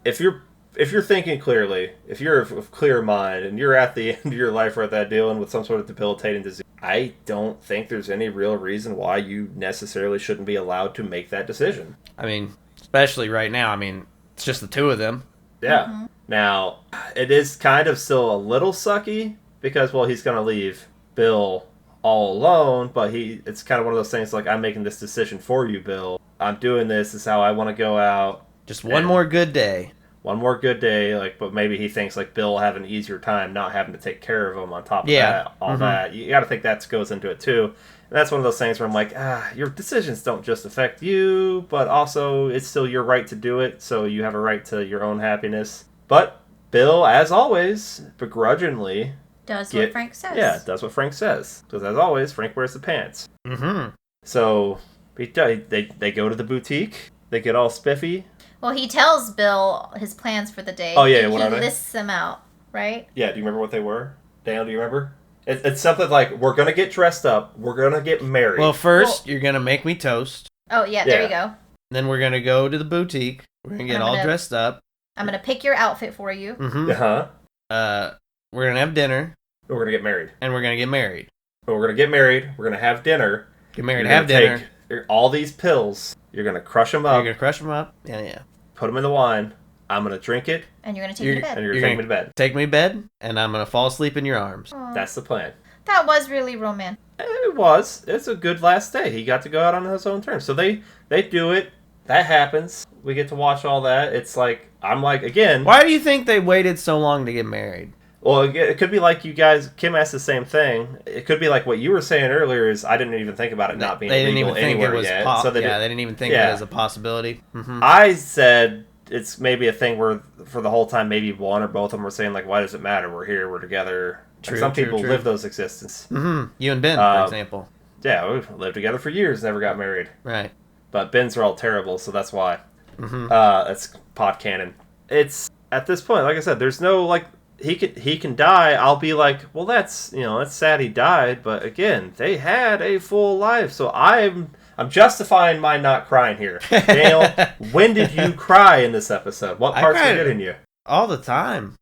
S1: if you're if you're thinking clearly, if you're of clear mind, and you're at the end of your life right there dealing with some sort of debilitating disease, I don't think there's any real reason why you necessarily shouldn't be allowed to make that decision.
S2: I mean, especially right now. I mean, it's just the two of them.
S1: Yeah. Mm-hmm. Now, it is kind of still a little sucky because, well, he's going to leave Bill all alone, but it's kind of one of those things like, I'm making this decision for you, Bill. I'm doing this. This is how I want to go out.
S2: Just one more good day.
S1: One more good day, like, but maybe he thinks like Bill will have an easier time not having to take care of him on top of that, all that. You got to think that goes into it too. And that's one of those things where I'm like, your decisions don't just affect you, but also it's still your right to do it, so you have a right to your own happiness. But Bill, as always, begrudgingly
S3: does what Frank says.
S1: Yeah, does what Frank says. Because as always, Frank wears the pants.
S2: Mm-hmm.
S1: So they go to the boutique. They get all spiffy.
S3: Well, he tells Bill his plans for the day.
S1: Oh, yeah, what are they?
S3: He lists them out, right?
S1: Yeah, do you remember what they were? Daniel, do you remember? It's something like, we're going to get dressed up, we're going to get married.
S2: Well, first, you're going to make me toast.
S3: Oh, yeah, there you go.
S2: Then we're going to go to the boutique. We're going to get all dressed up.
S3: I'm going to pick your outfit for you.
S2: Mm-hmm.
S1: Uh-huh.
S2: We're going to have dinner.
S1: We're going to get married.
S2: And we're going to get married.
S1: But we're going to get married, we're going to have dinner.
S2: Get married, have dinner.
S1: Take all these pills, you're going to crush them up.
S2: You're going to crush them up. Yeah.
S1: Put them in the wine. I'm going to drink it.
S3: And you're going to take me to bed.
S1: And you're going to take me to bed.
S2: Take me to bed, and I'm going to fall asleep in your arms.
S3: Aww.
S1: That's the plan.
S3: That was really romantic.
S1: It was. It's a good last day. He got to go out on his own terms. So they do it. That happens. We get to watch all that. It's like, I'm like, again.
S2: Why do you think they waited so long to get married?
S1: Well, it could be like you guys, Kim asked the same thing. It could be like what you were saying earlier is I didn't even think about it not being legal anywhere yet.
S2: They didn't even think of it as a possibility. Mm-hmm.
S1: I said it's maybe a thing where for the whole time maybe one or both of them were saying like, why does it matter? We're here, we're together. True, some people live those existences.
S2: Mm-hmm. You and Ben, for example.
S1: Yeah, we've lived together for years, never got married.
S2: Right.
S1: But Ben's are all terrible, so that's why.
S2: Mm-hmm.
S1: That's pot cannon. It's, at this point, like I said, there's no, like, he can die. I'll be like, well, that's sad he died, but again, they had a full life, so I'm justifying my not crying here. Daniel, when did you cry in this episode? What parts were getting you?
S2: All the time.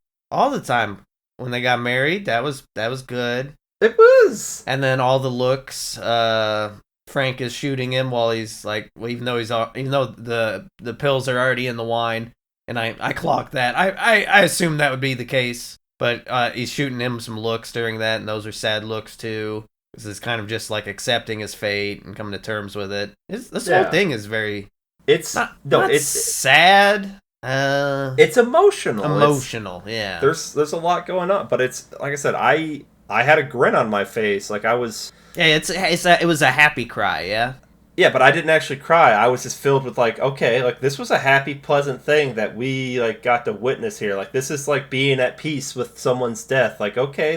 S2: When they got married, that was good.
S1: It was.
S2: And then all the looks, Frank is shooting him while he's like, well, even though the pills are already in the wine, and I clocked that. I assumed that would be the case, but he's shooting him some looks during that, and those are sad looks too. This is kind of just like accepting his fate and coming to terms with it. This whole thing is very. It's sad.
S1: It's emotional.
S2: Emotional, yeah.
S1: There's a lot going on, but it's like I said, I had a grin on my face, like I was.
S2: Yeah, it was a happy cry, yeah.
S1: Yeah, but I didn't actually cry. I was just filled with like, okay, like this was a happy, pleasant thing that we like got to witness here. Like this is like being at peace with someone's death. Like okay,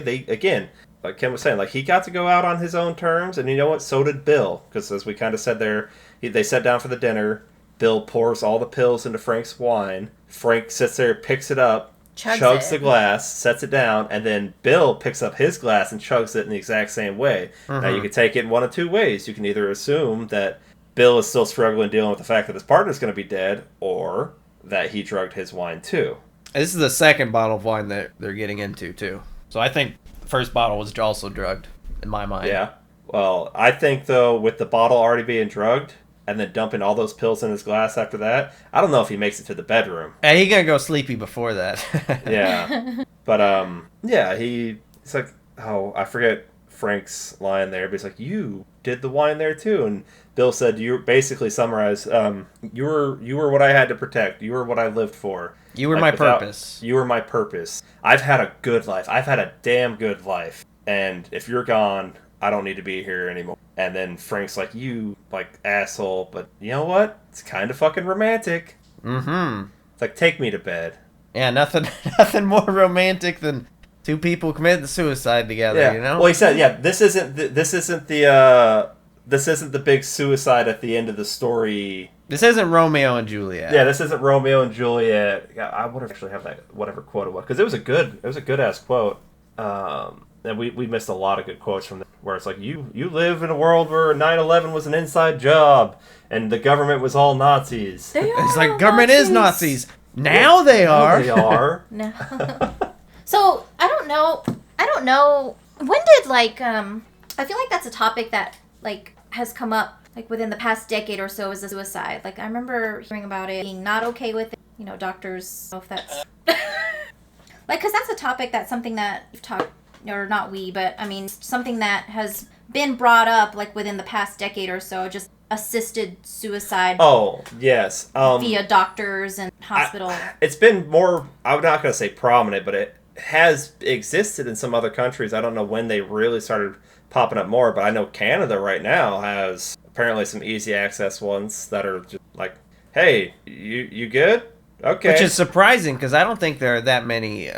S1: like Kim was saying, like he got to go out on his own terms, and you know what? So did Bill, because as we kind of said there, they sat down for the dinner. Bill pours all the pills into Frank's wine. Frank sits there, picks it up, chugs the glass, sets it down, and then Bill picks up his glass and chugs it in the exact same way. Now, you can take it in one of two ways. You can either assume that Bill is still struggling dealing with the fact that his partner's going to be dead, or that he drugged his wine too.
S2: This is the second bottle of wine that they're getting into, too. So I think the first bottle was also drugged, in my mind.
S1: Yeah. Well, I think, though, with the bottle already being drugged, and then dumping all those pills in his glass after that, I don't know if he makes it to the bedroom.
S2: Hey, he gonna go sleepy before that.
S1: Yeah. But, yeah, he's like, oh, I forget Frank's line there, but he's like, you did the wine there too. And Bill said, you basically summarized, you were what I had to protect. You were what I lived for.
S2: You were my purpose.
S1: You were my purpose. I've had a good life. I've had a damn good life. And if you're gone, I don't need to be here anymore. And then Frank's like, you, like, asshole. But you know what? It's kind of fucking romantic.
S2: Mm-hmm.
S1: It's like, take me to bed.
S2: Yeah, nothing more romantic than two people committing suicide together, you know?
S1: Well, he said, yeah, this isn't the big suicide at the end of the story.
S2: This isn't Romeo and Juliet.
S1: Yeah, this isn't Romeo and Juliet. I would actually have that, whatever quote it was. Because it was a good-ass quote. And we missed a lot of good quotes from there, where it's like, you live in a world where 9/11 was an inside job, and the government was all Nazis.
S2: It's like, government is Nazis. Now they are.
S1: They are.
S3: No. So I don't know. When did I feel like that's a topic that has come up within the past decade or so, is a suicide. I remember hearing about it being not okay with it. Doctors. I don't know if that's because that's a topic, that's something that we've talked, or not we, but I mean something that has been brought up within the past decade or so, just assisted suicide.
S1: Oh, yes.
S3: Via doctors and hospital.
S1: It's been more, I'm not going to say prominent, but it has existed in some other countries. I don't know when they really started popping up more, but I know Canada right now has apparently some easy access ones that are just hey, you good? Okay.
S2: Which is surprising, because I don't think there are that many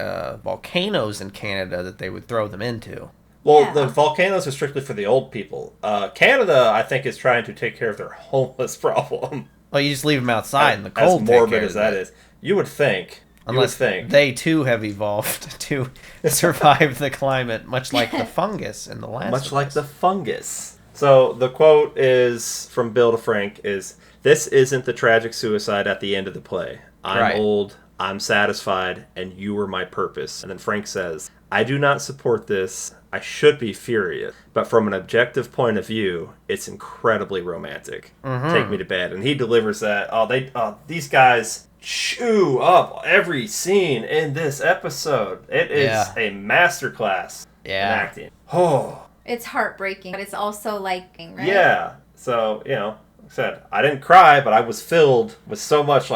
S2: volcanoes in Canada that they would throw them into.
S1: Well,
S3: yeah.
S1: The volcanoes are strictly for the old people. Canada, I think, is trying to take care of their homeless problem.
S2: Well, you just leave them outside in the cold.
S1: As morbid as that is. You would think.
S2: Unless they too have evolved to survive the climate, much like the fungus in the last.
S1: Much like the fungus. So the quote is from Bill to Frank is, "This isn't the tragic suicide at the end of the play. I'm old, I'm satisfied, and you were my purpose." And then Frank says, "I do not support this. I should be furious. But from an objective point of view, it's incredibly romantic.
S2: Mm-hmm.
S1: Take me to bed." And he delivers that. These guys chew up every scene in this episode. It is a masterclass in acting. Oh.
S3: It's heartbreaking, but it's also right?
S1: Yeah. So, like I said, I didn't cry, but I was filled with so much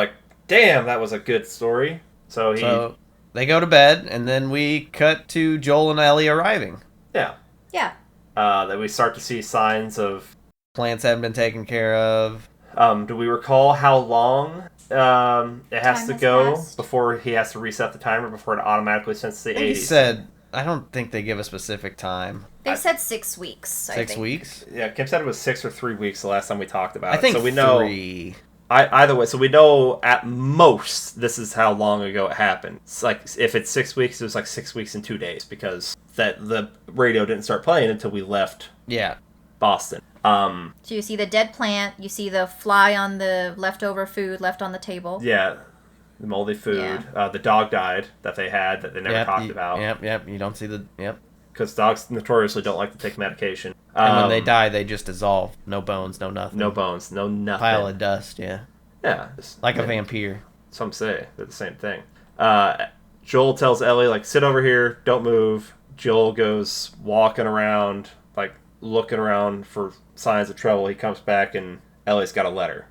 S1: damn, that was a good story. So
S2: they go to bed, and then we cut to Joel and Ellie arriving.
S1: Yeah.
S3: Yeah.
S1: Then we start to see signs of
S2: plants haven't been taken care of.
S1: Do we recall how long it has to go
S3: passed
S1: before he has to reset the timer before it automatically sends to the 80s?
S2: He said, I don't think they give a specific time.
S3: They said 6 weeks.
S2: 6 weeks?
S1: Yeah, Kim said it was 6 or 3 weeks the last time we talked about it.
S2: I think
S1: so we know
S2: 3.
S1: Either way, so we know at most this is how long ago it happened. It's if it's 6 weeks, it was 6 weeks and 2 days, because the radio didn't start playing until we left Boston.
S3: So you see the dead plant, you see the fly on the leftover food left on the table.
S1: Yeah, the moldy food. Yeah. The dog died that they had that they never talked about.
S2: Yep, you don't see the... Yep.
S1: Because dogs notoriously don't like to take medication.
S2: And when they die, they just dissolve. No bones, no nothing.
S1: No bones, no nothing.
S2: Pile of dust, yeah.
S1: Yeah.
S2: Like a vampire.
S1: Some say they're the same thing. Joel tells Ellie, sit over here, don't move. Joel goes walking around, looking around for signs of trouble. He comes back, and Ellie's got a letter.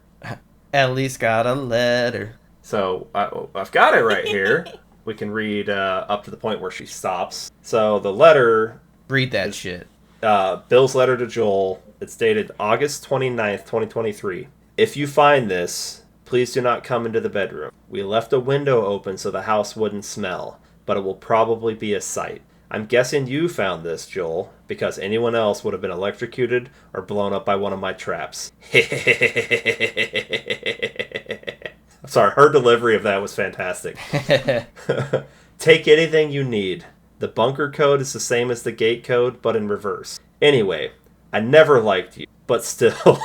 S2: Ellie's got a letter.
S1: So I've got it right here. We can read up to the point where she stops. So the letter...
S2: Read that shit.
S1: Bill's letter to Joel. It's dated August 29th, 2023. "If you find this, please do not come into the bedroom. We left a window open so the house wouldn't smell, but it will probably be a sight. I'm guessing you found this, Joel, because anyone else would have been electrocuted or blown up by one of my traps." I'm sorry, her delivery of that was fantastic. "Take anything you need. The bunker code is the same as the gate code, but in reverse. Anyway, I never liked you, but still,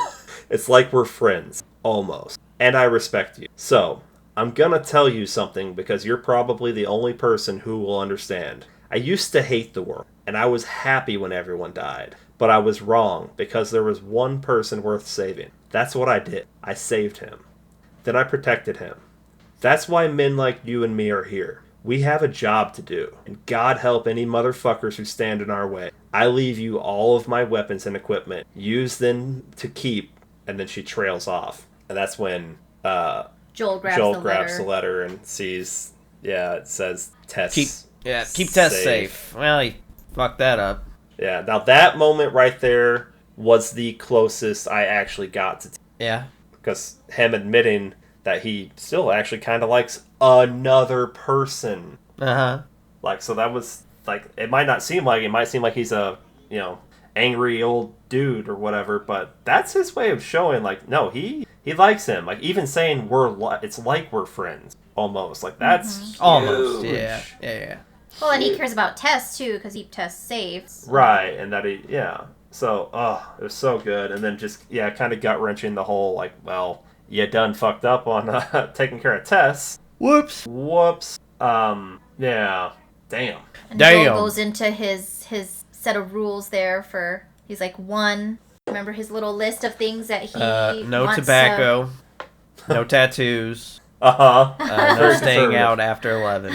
S1: it's like we're friends. Almost. And I respect you. So, I'm gonna tell you something because you're probably the only person who will understand. I used to hate the world, and I was happy when everyone died. But I was wrong, because there was one person worth saving. That's what I did. I saved him. Then I protected him. That's why men like you and me are here. We have a job to do, and God help any motherfuckers who stand in our way. I leave you all of my weapons and equipment. Use them to keep," and then she trails off. And that's when
S3: Joel grabs
S1: the letter and sees, it says Tess.
S2: Keep Tess safe. Well, he fucked that up.
S1: Yeah, now that moment right there was the closest I actually got to
S2: Yeah.
S1: Because him admitting that he still actually kind of likes another person.
S2: Uh-huh.
S1: So that was, it might seem like he's a, angry old dude or whatever, but that's his way of showing, no, he likes him. Even saying it's like we're friends, almost. That's huge.
S2: Almost, yeah.
S3: Well, and he cares about Tess, too, because he Tess safe.
S1: Right, and that So, it was so good. And then just, kind of gut-wrenching the whole, well, you done fucked up on taking care of Tess. Whoops. Yeah. Damn.
S3: And Joel goes into his set of rules there for, he's like, 1, remember his little list of things that he
S2: no
S3: wants
S2: tobacco, no tattoos, no staying out after 11.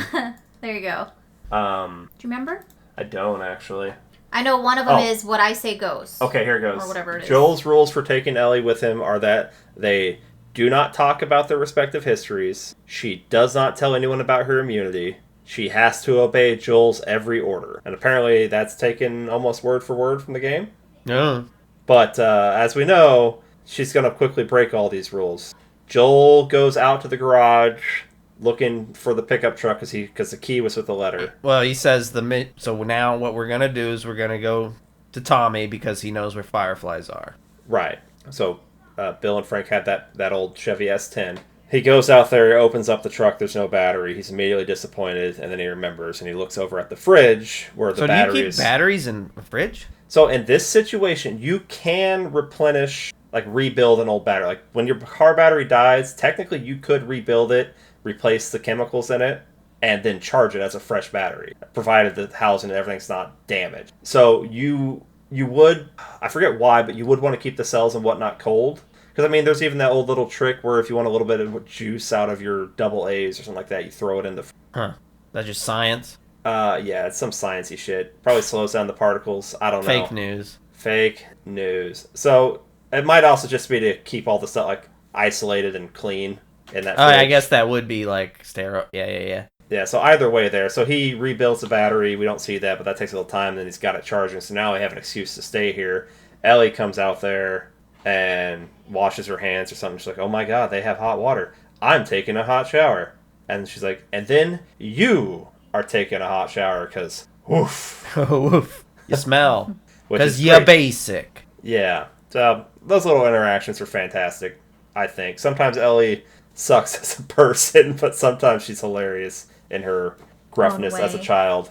S3: There you go. Do you remember?
S1: I don't, actually.
S3: I know one of them is what I say goes.
S1: Okay, here it goes.
S3: Or whatever it is.
S1: Joel's rules for taking Ellie with him are that they do not talk about their respective histories. She does not tell anyone about her immunity. She has to obey Joel's every order. And apparently that's taken almost word for word from the game.
S2: No.
S1: But as we know, she's going to quickly break all these rules. Joel goes out to the garage looking for the pickup truck because the key was with the letter.
S2: Well, he says so now what we're going to do is we're going to go to Tommy because he knows where fireflies are.
S1: Right. So Bill and Frank had that old Chevy S10. He goes out there, opens up the truck, there's no battery. He's immediately disappointed, and then he remembers, and he looks over at the fridge where the batteries...
S2: So do you keep batteries in the fridge?
S1: So in this situation, you can replenish, like rebuild an old battery. Like when your car battery dies, technically you could rebuild it, replace the chemicals in it, and then charge it as a fresh battery, provided the housing and everything's not damaged. So you would, I forget why, but you would want to keep the cells and whatnot cold. Because, I mean, there's even that old little trick where if you want a little bit of juice out of your double A's or something like that, you throw it in the...
S2: Huh. That's just science?
S1: Yeah, it's some sciencey shit. Probably slows down the particles. I don't know. Fake news. So, it might also just be to keep all the stuff, like, isolated and clean in that fridge.
S2: I guess that would be, like, sterile. Yeah.
S1: Yeah, so either way there. So he rebuilds the battery. We don't see that, but that takes a little time. Then he's got it charging. So now we have an excuse to stay here. Ellie comes out there and washes her hands or something. She's like, oh my god, they have hot water. I'm taking a hot shower. And she's like, and then you are taking a hot shower because, woof.
S2: Woof. You smell. Because you're basic.
S1: Yeah. So those little interactions are fantastic, I think. Sometimes Ellie sucks as a person, but sometimes she's hilarious in her gruffness as a child.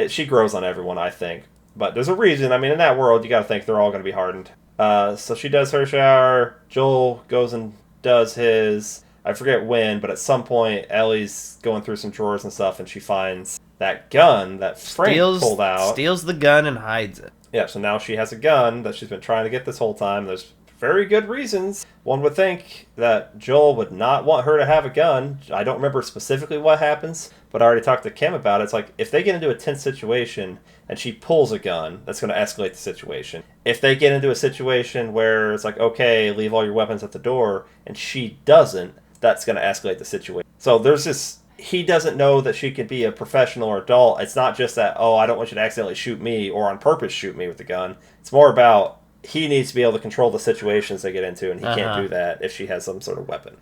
S1: She grows on everyone, I think. But there's a reason. I mean, in that world, you got to think they're all going to be hardened. So she does her shower. Joel goes and does his. I forget when, but at some point, Ellie's going through some drawers and stuff, and she finds that gun that Frank pulled out.
S2: Steals the gun and hides it.
S1: Yeah, so now she has a gun that she's been trying to get this whole time. There's very good reasons. One would think that Joel would not want her to have a gun. I don't remember specifically what happens, but I already talked to Kim about it. It's like, if they get into a tense situation and she pulls a gun, that's going to escalate the situation. If they get into a situation where it's like, okay, leave all your weapons at the door, and she doesn't, that's going to escalate the situation. So there's this... He doesn't know that she can be a professional or adult. It's not just that, oh, I don't want you to accidentally shoot me or on purpose shoot me with the gun. It's more about he needs to be able to control the situations they get into, and he can't do that if she has some sort of weapon.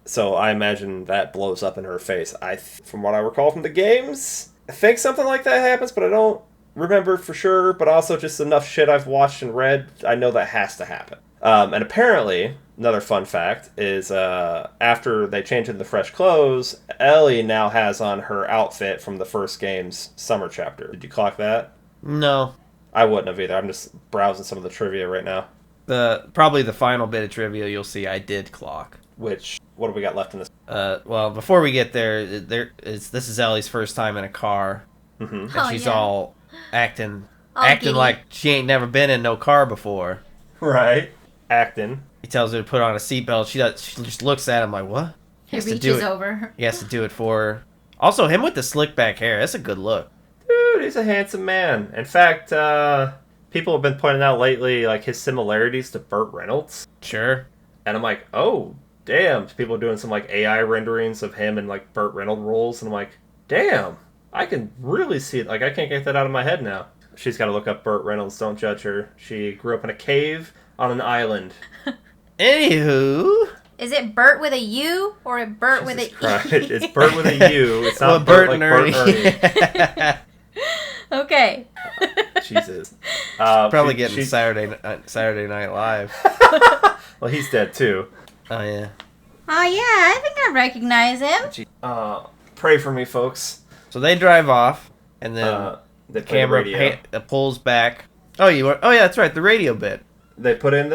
S1: So I imagine that blows up in her face. From what I recall from the games, I think something like that happens, but I don't remember for sure. But also just enough shit I've watched and read, I know that has to happen. And apparently, another fun fact is after they change into the fresh clothes, Ellie now has on her outfit from the first game's summer chapter. Did you clock that?
S2: No.
S1: I wouldn't have either. I'm just browsing some of the trivia right now.
S2: Probably the final bit of trivia you'll see I did clock.
S1: Which, what do we got left in this?
S2: Well, before we get there, this is Ellie's first time in a car.
S1: Mm-hmm.
S2: And she's all acting like she ain't never been in no car before.
S1: Right. Acting.
S2: He tells her to put on a seatbelt. She just looks at him like, what?
S3: He reaches over.
S2: He has to do it for her. Also, him with the slick back hair. That's a good look.
S1: Dude, he's a handsome man. In fact, people have been pointing out lately, like, his similarities to Burt Reynolds.
S2: Sure.
S1: And I'm like, oh, damn. People are doing some, like, AI renderings of him in, like, Burt Reynolds roles. And I'm like, damn. I can really see it. Like, I can't get that out of my head now. She's got to look up Burt Reynolds. Don't judge her. She grew up in a cave on an island.
S2: Anywho...
S3: Is it Bert with a U or Bert with a E?
S1: It's Bert with a U. It's not Bert like
S2: Ernie.
S1: Bert Ernie.
S3: Okay.
S1: Jesus.
S2: Probably getting Saturday Night Live.
S1: Well, he's dead too.
S2: Oh yeah.
S3: Oh yeah, I think I recognize him.
S1: Pray for me, folks.
S2: So they drive off, and then the camera pulls back. Oh yeah, that's right, the radio bit.
S1: They put in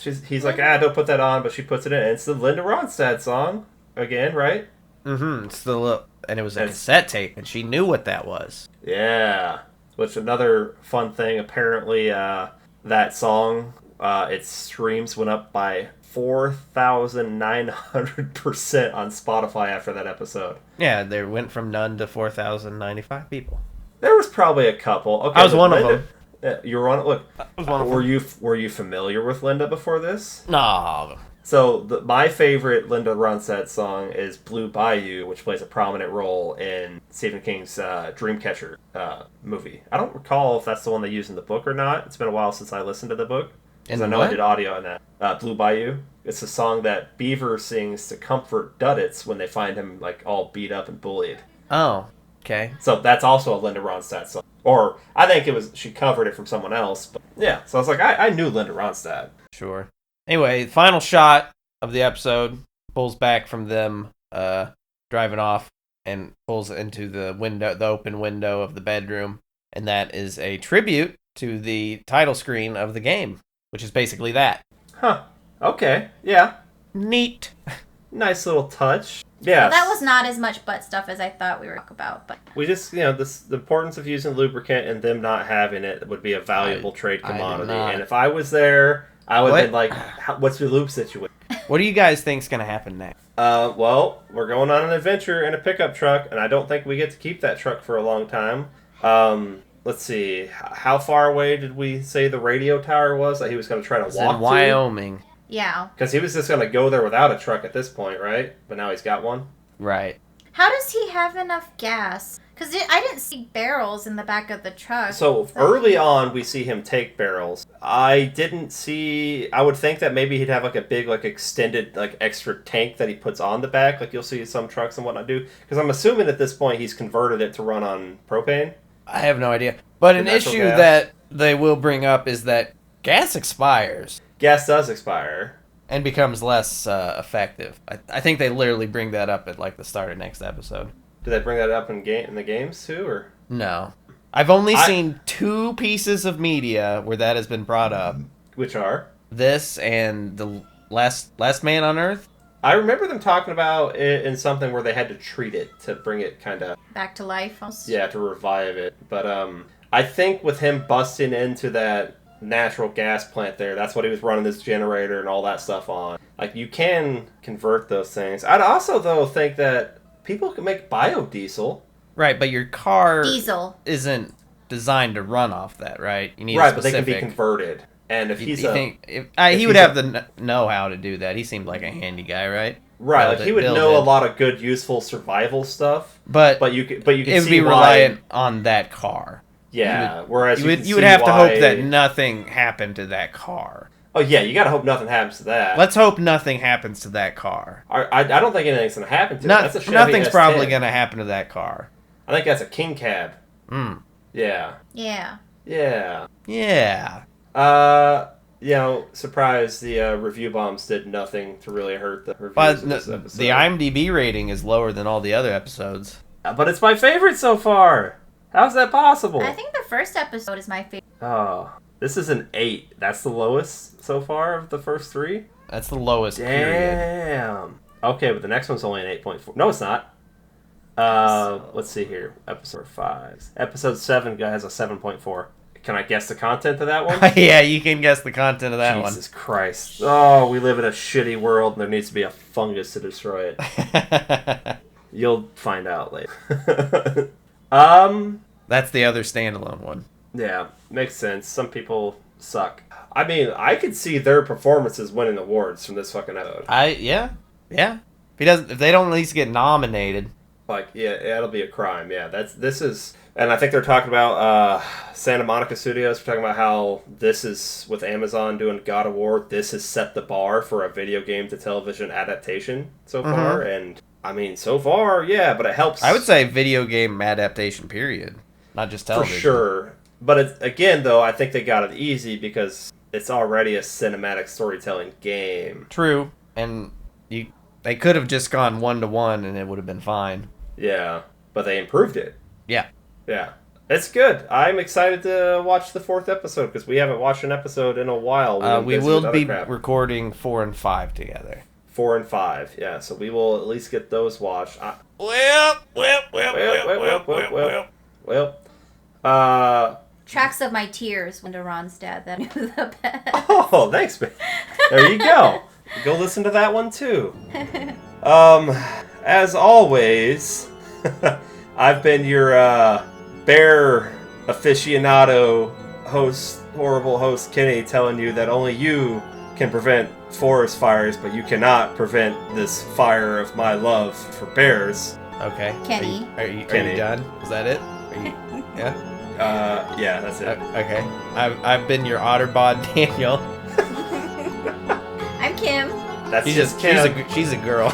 S1: he's like, don't put that on, but she puts it in. It's the Linda Ronstadt song again, right?
S2: Mm-hmm. And it was a cassette tape, and she knew what that was.
S1: Yeah. Which another fun thing, apparently, that song, its streams went up by 4,900% on Spotify after that episode.
S2: Yeah, they went from none to 4,095 people.
S1: There was probably a couple. Okay,
S2: I was one of them.
S1: Yeah, you were on. Look,
S2: I was one of them.
S1: Were you familiar with Linda before this?
S2: No.
S1: So my favorite Linda Ronstadt song is "Blue Bayou," which plays a prominent role in Stephen King's Dreamcatcher movie. I don't recall if that's the one they use in the book or not. It's been a while since I listened to the book. Because I know I did audio on that. "Blue Bayou." It's a song that Beaver sings to comfort Duddits when they find him like all beat up and bullied.
S2: Oh, okay.
S1: So that's also a Linda Ronstadt song. Or I think she covered it from someone else. But yeah, so I was like, I knew Linda Ronstadt.
S2: Sure. Anyway, final shot of the episode pulls back from them driving off and pulls into the open window of the bedroom, and that is a tribute to the title screen of the game, which is basically that.
S1: Huh. Okay. Yeah.
S2: Neat.
S1: Nice little touch. Yeah.
S3: Well, that was not as much butt stuff as I thought we were talking about, but
S1: we just, the importance of using lubricant and them not having it would be a valuable trade commodity. And if I was there, I would have been like, what's your lube situation?
S2: What do you guys think's going to happen next?
S1: Well, we're going on an adventure in a pickup truck, and I don't think we get to keep that truck for a long time. Let's see. How far away did we say the radio tower was that he was going to try to walk
S2: in Wyoming.
S3: Yeah.
S1: Because he was just going to go there without a truck at this point, right? But now he's got one?
S2: Right.
S3: How does he have enough gas? Because I didn't see barrels in the back of the truck.
S1: So early on, we see him take barrels. I would think that maybe he'd have like a big, like extended, like extra tank that he puts on the back, like you'll see some trucks and whatnot do. Because I'm assuming at this point he's converted it to run on propane.
S2: I have no idea. But an issue that they will bring up is that gas expires.
S1: Gas does expire.
S2: And becomes less effective. I think they literally bring that up at like the start of next episode.
S1: Do they bring that up in the games too, or
S2: no? I've only seen 2 pieces of media where that has been brought up.
S1: Which are
S2: this and the last Man on Earth.
S1: I remember them talking about it in something where they had to treat it to bring it kind of
S3: back to life.
S1: Yeah, to revive it. But I think with him busting into that natural gas plant there, that's what he was running this generator and all that stuff on. Like, you can convert those things. I'd also though think that people can make biodiesel.
S2: Right, but your car
S3: diesel
S2: isn't designed to run off that, right? You need
S1: but they can be converted. And if he
S2: would have the know-how to do that. He seemed like a handy guy, right?
S1: Right, like he would know a lot of good, useful survival stuff. But you could
S2: it would be reliant on that car.
S1: Yeah, whereas
S2: you would have to hope that nothing happened to that car.
S1: Oh yeah, you gotta hope nothing happens to that.
S2: Let's hope nothing happens to that car.
S1: I don't think anything's gonna happen to it. That's a Chevy
S2: nothing's
S1: S10.
S2: probably gonna happen to that car.
S1: I think that's a King Cab.
S3: Yeah.
S1: Surprised the review bombs did nothing to really hurt the reviews of this episode.
S2: The IMDb rating is lower than all the other episodes.
S1: But it's my favorite so far. How's that possible?
S3: I think the first episode is my favorite.
S1: Oh, this is an 8. That's the lowest so far of the first 3?
S2: That's the lowest,
S1: Damn.
S2: period.
S1: Okay, but the next one's only an 8.4. No, it's not. Let's see here. Episode 5. Episode 7 has a 7.4. Can I guess the content of that one?
S2: Yeah, you can guess the content of that one.
S1: Jesus Christ. Oh, we live in a shitty world and there needs to be a fungus to destroy it. You'll find out later.
S2: That's the other standalone one.
S1: Yeah, makes sense. Some people suck. I mean, I could see their performances winning awards from this fucking episode.
S2: Yeah. If they don't at least get nominated.
S1: Like, yeah, that'll be a crime. Yeah, this is, and I think they're talking about Santa Monica Studios. We're talking about how this is with Amazon doing God of War. This has set the bar for a video game to television adaptation so far, and I mean, so far, yeah, but it helps.
S2: I would say video game adaptation, period, not just television.
S1: For sure, but again, though, I think they got it easy because it's already a cinematic storytelling game.
S2: True, and they could have just gone 1-to-1 and it would have been fine.
S1: Yeah, but they improved it.
S2: Yeah.
S1: It's good. I'm excited to watch the 4th episode because we haven't watched an episode in a while.
S2: We will be recording 4 and 5 together.
S1: 4 and 5. Yeah, so we will at least get those watched.
S3: Tracks of my tears went to Ron's dad. That was the best.
S1: Oh, thanks, man. There you go. Go listen to that one too. As always, I've been your bear aficionado host, horrible host Kenny, telling you that only you can prevent forest fires, but you cannot prevent this fire of my love for bears.
S2: Okay.
S3: Kenny.
S2: Are you done? Is that it? Yeah?
S1: Yeah, that's it.
S2: Okay. I've been your Otterbod Daniel.
S3: I'm Kim.
S1: That's
S2: She's
S1: just Kim.
S2: she's a girl.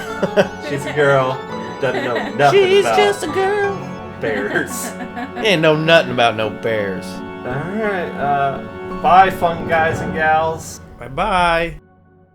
S1: She's a girl. Doesn't know nothing
S2: She's
S1: about
S2: just a girl.
S1: bears.
S2: Ain't know nothing about no bears.
S1: Alright, bye, fun guys and gals.
S2: Bye-bye.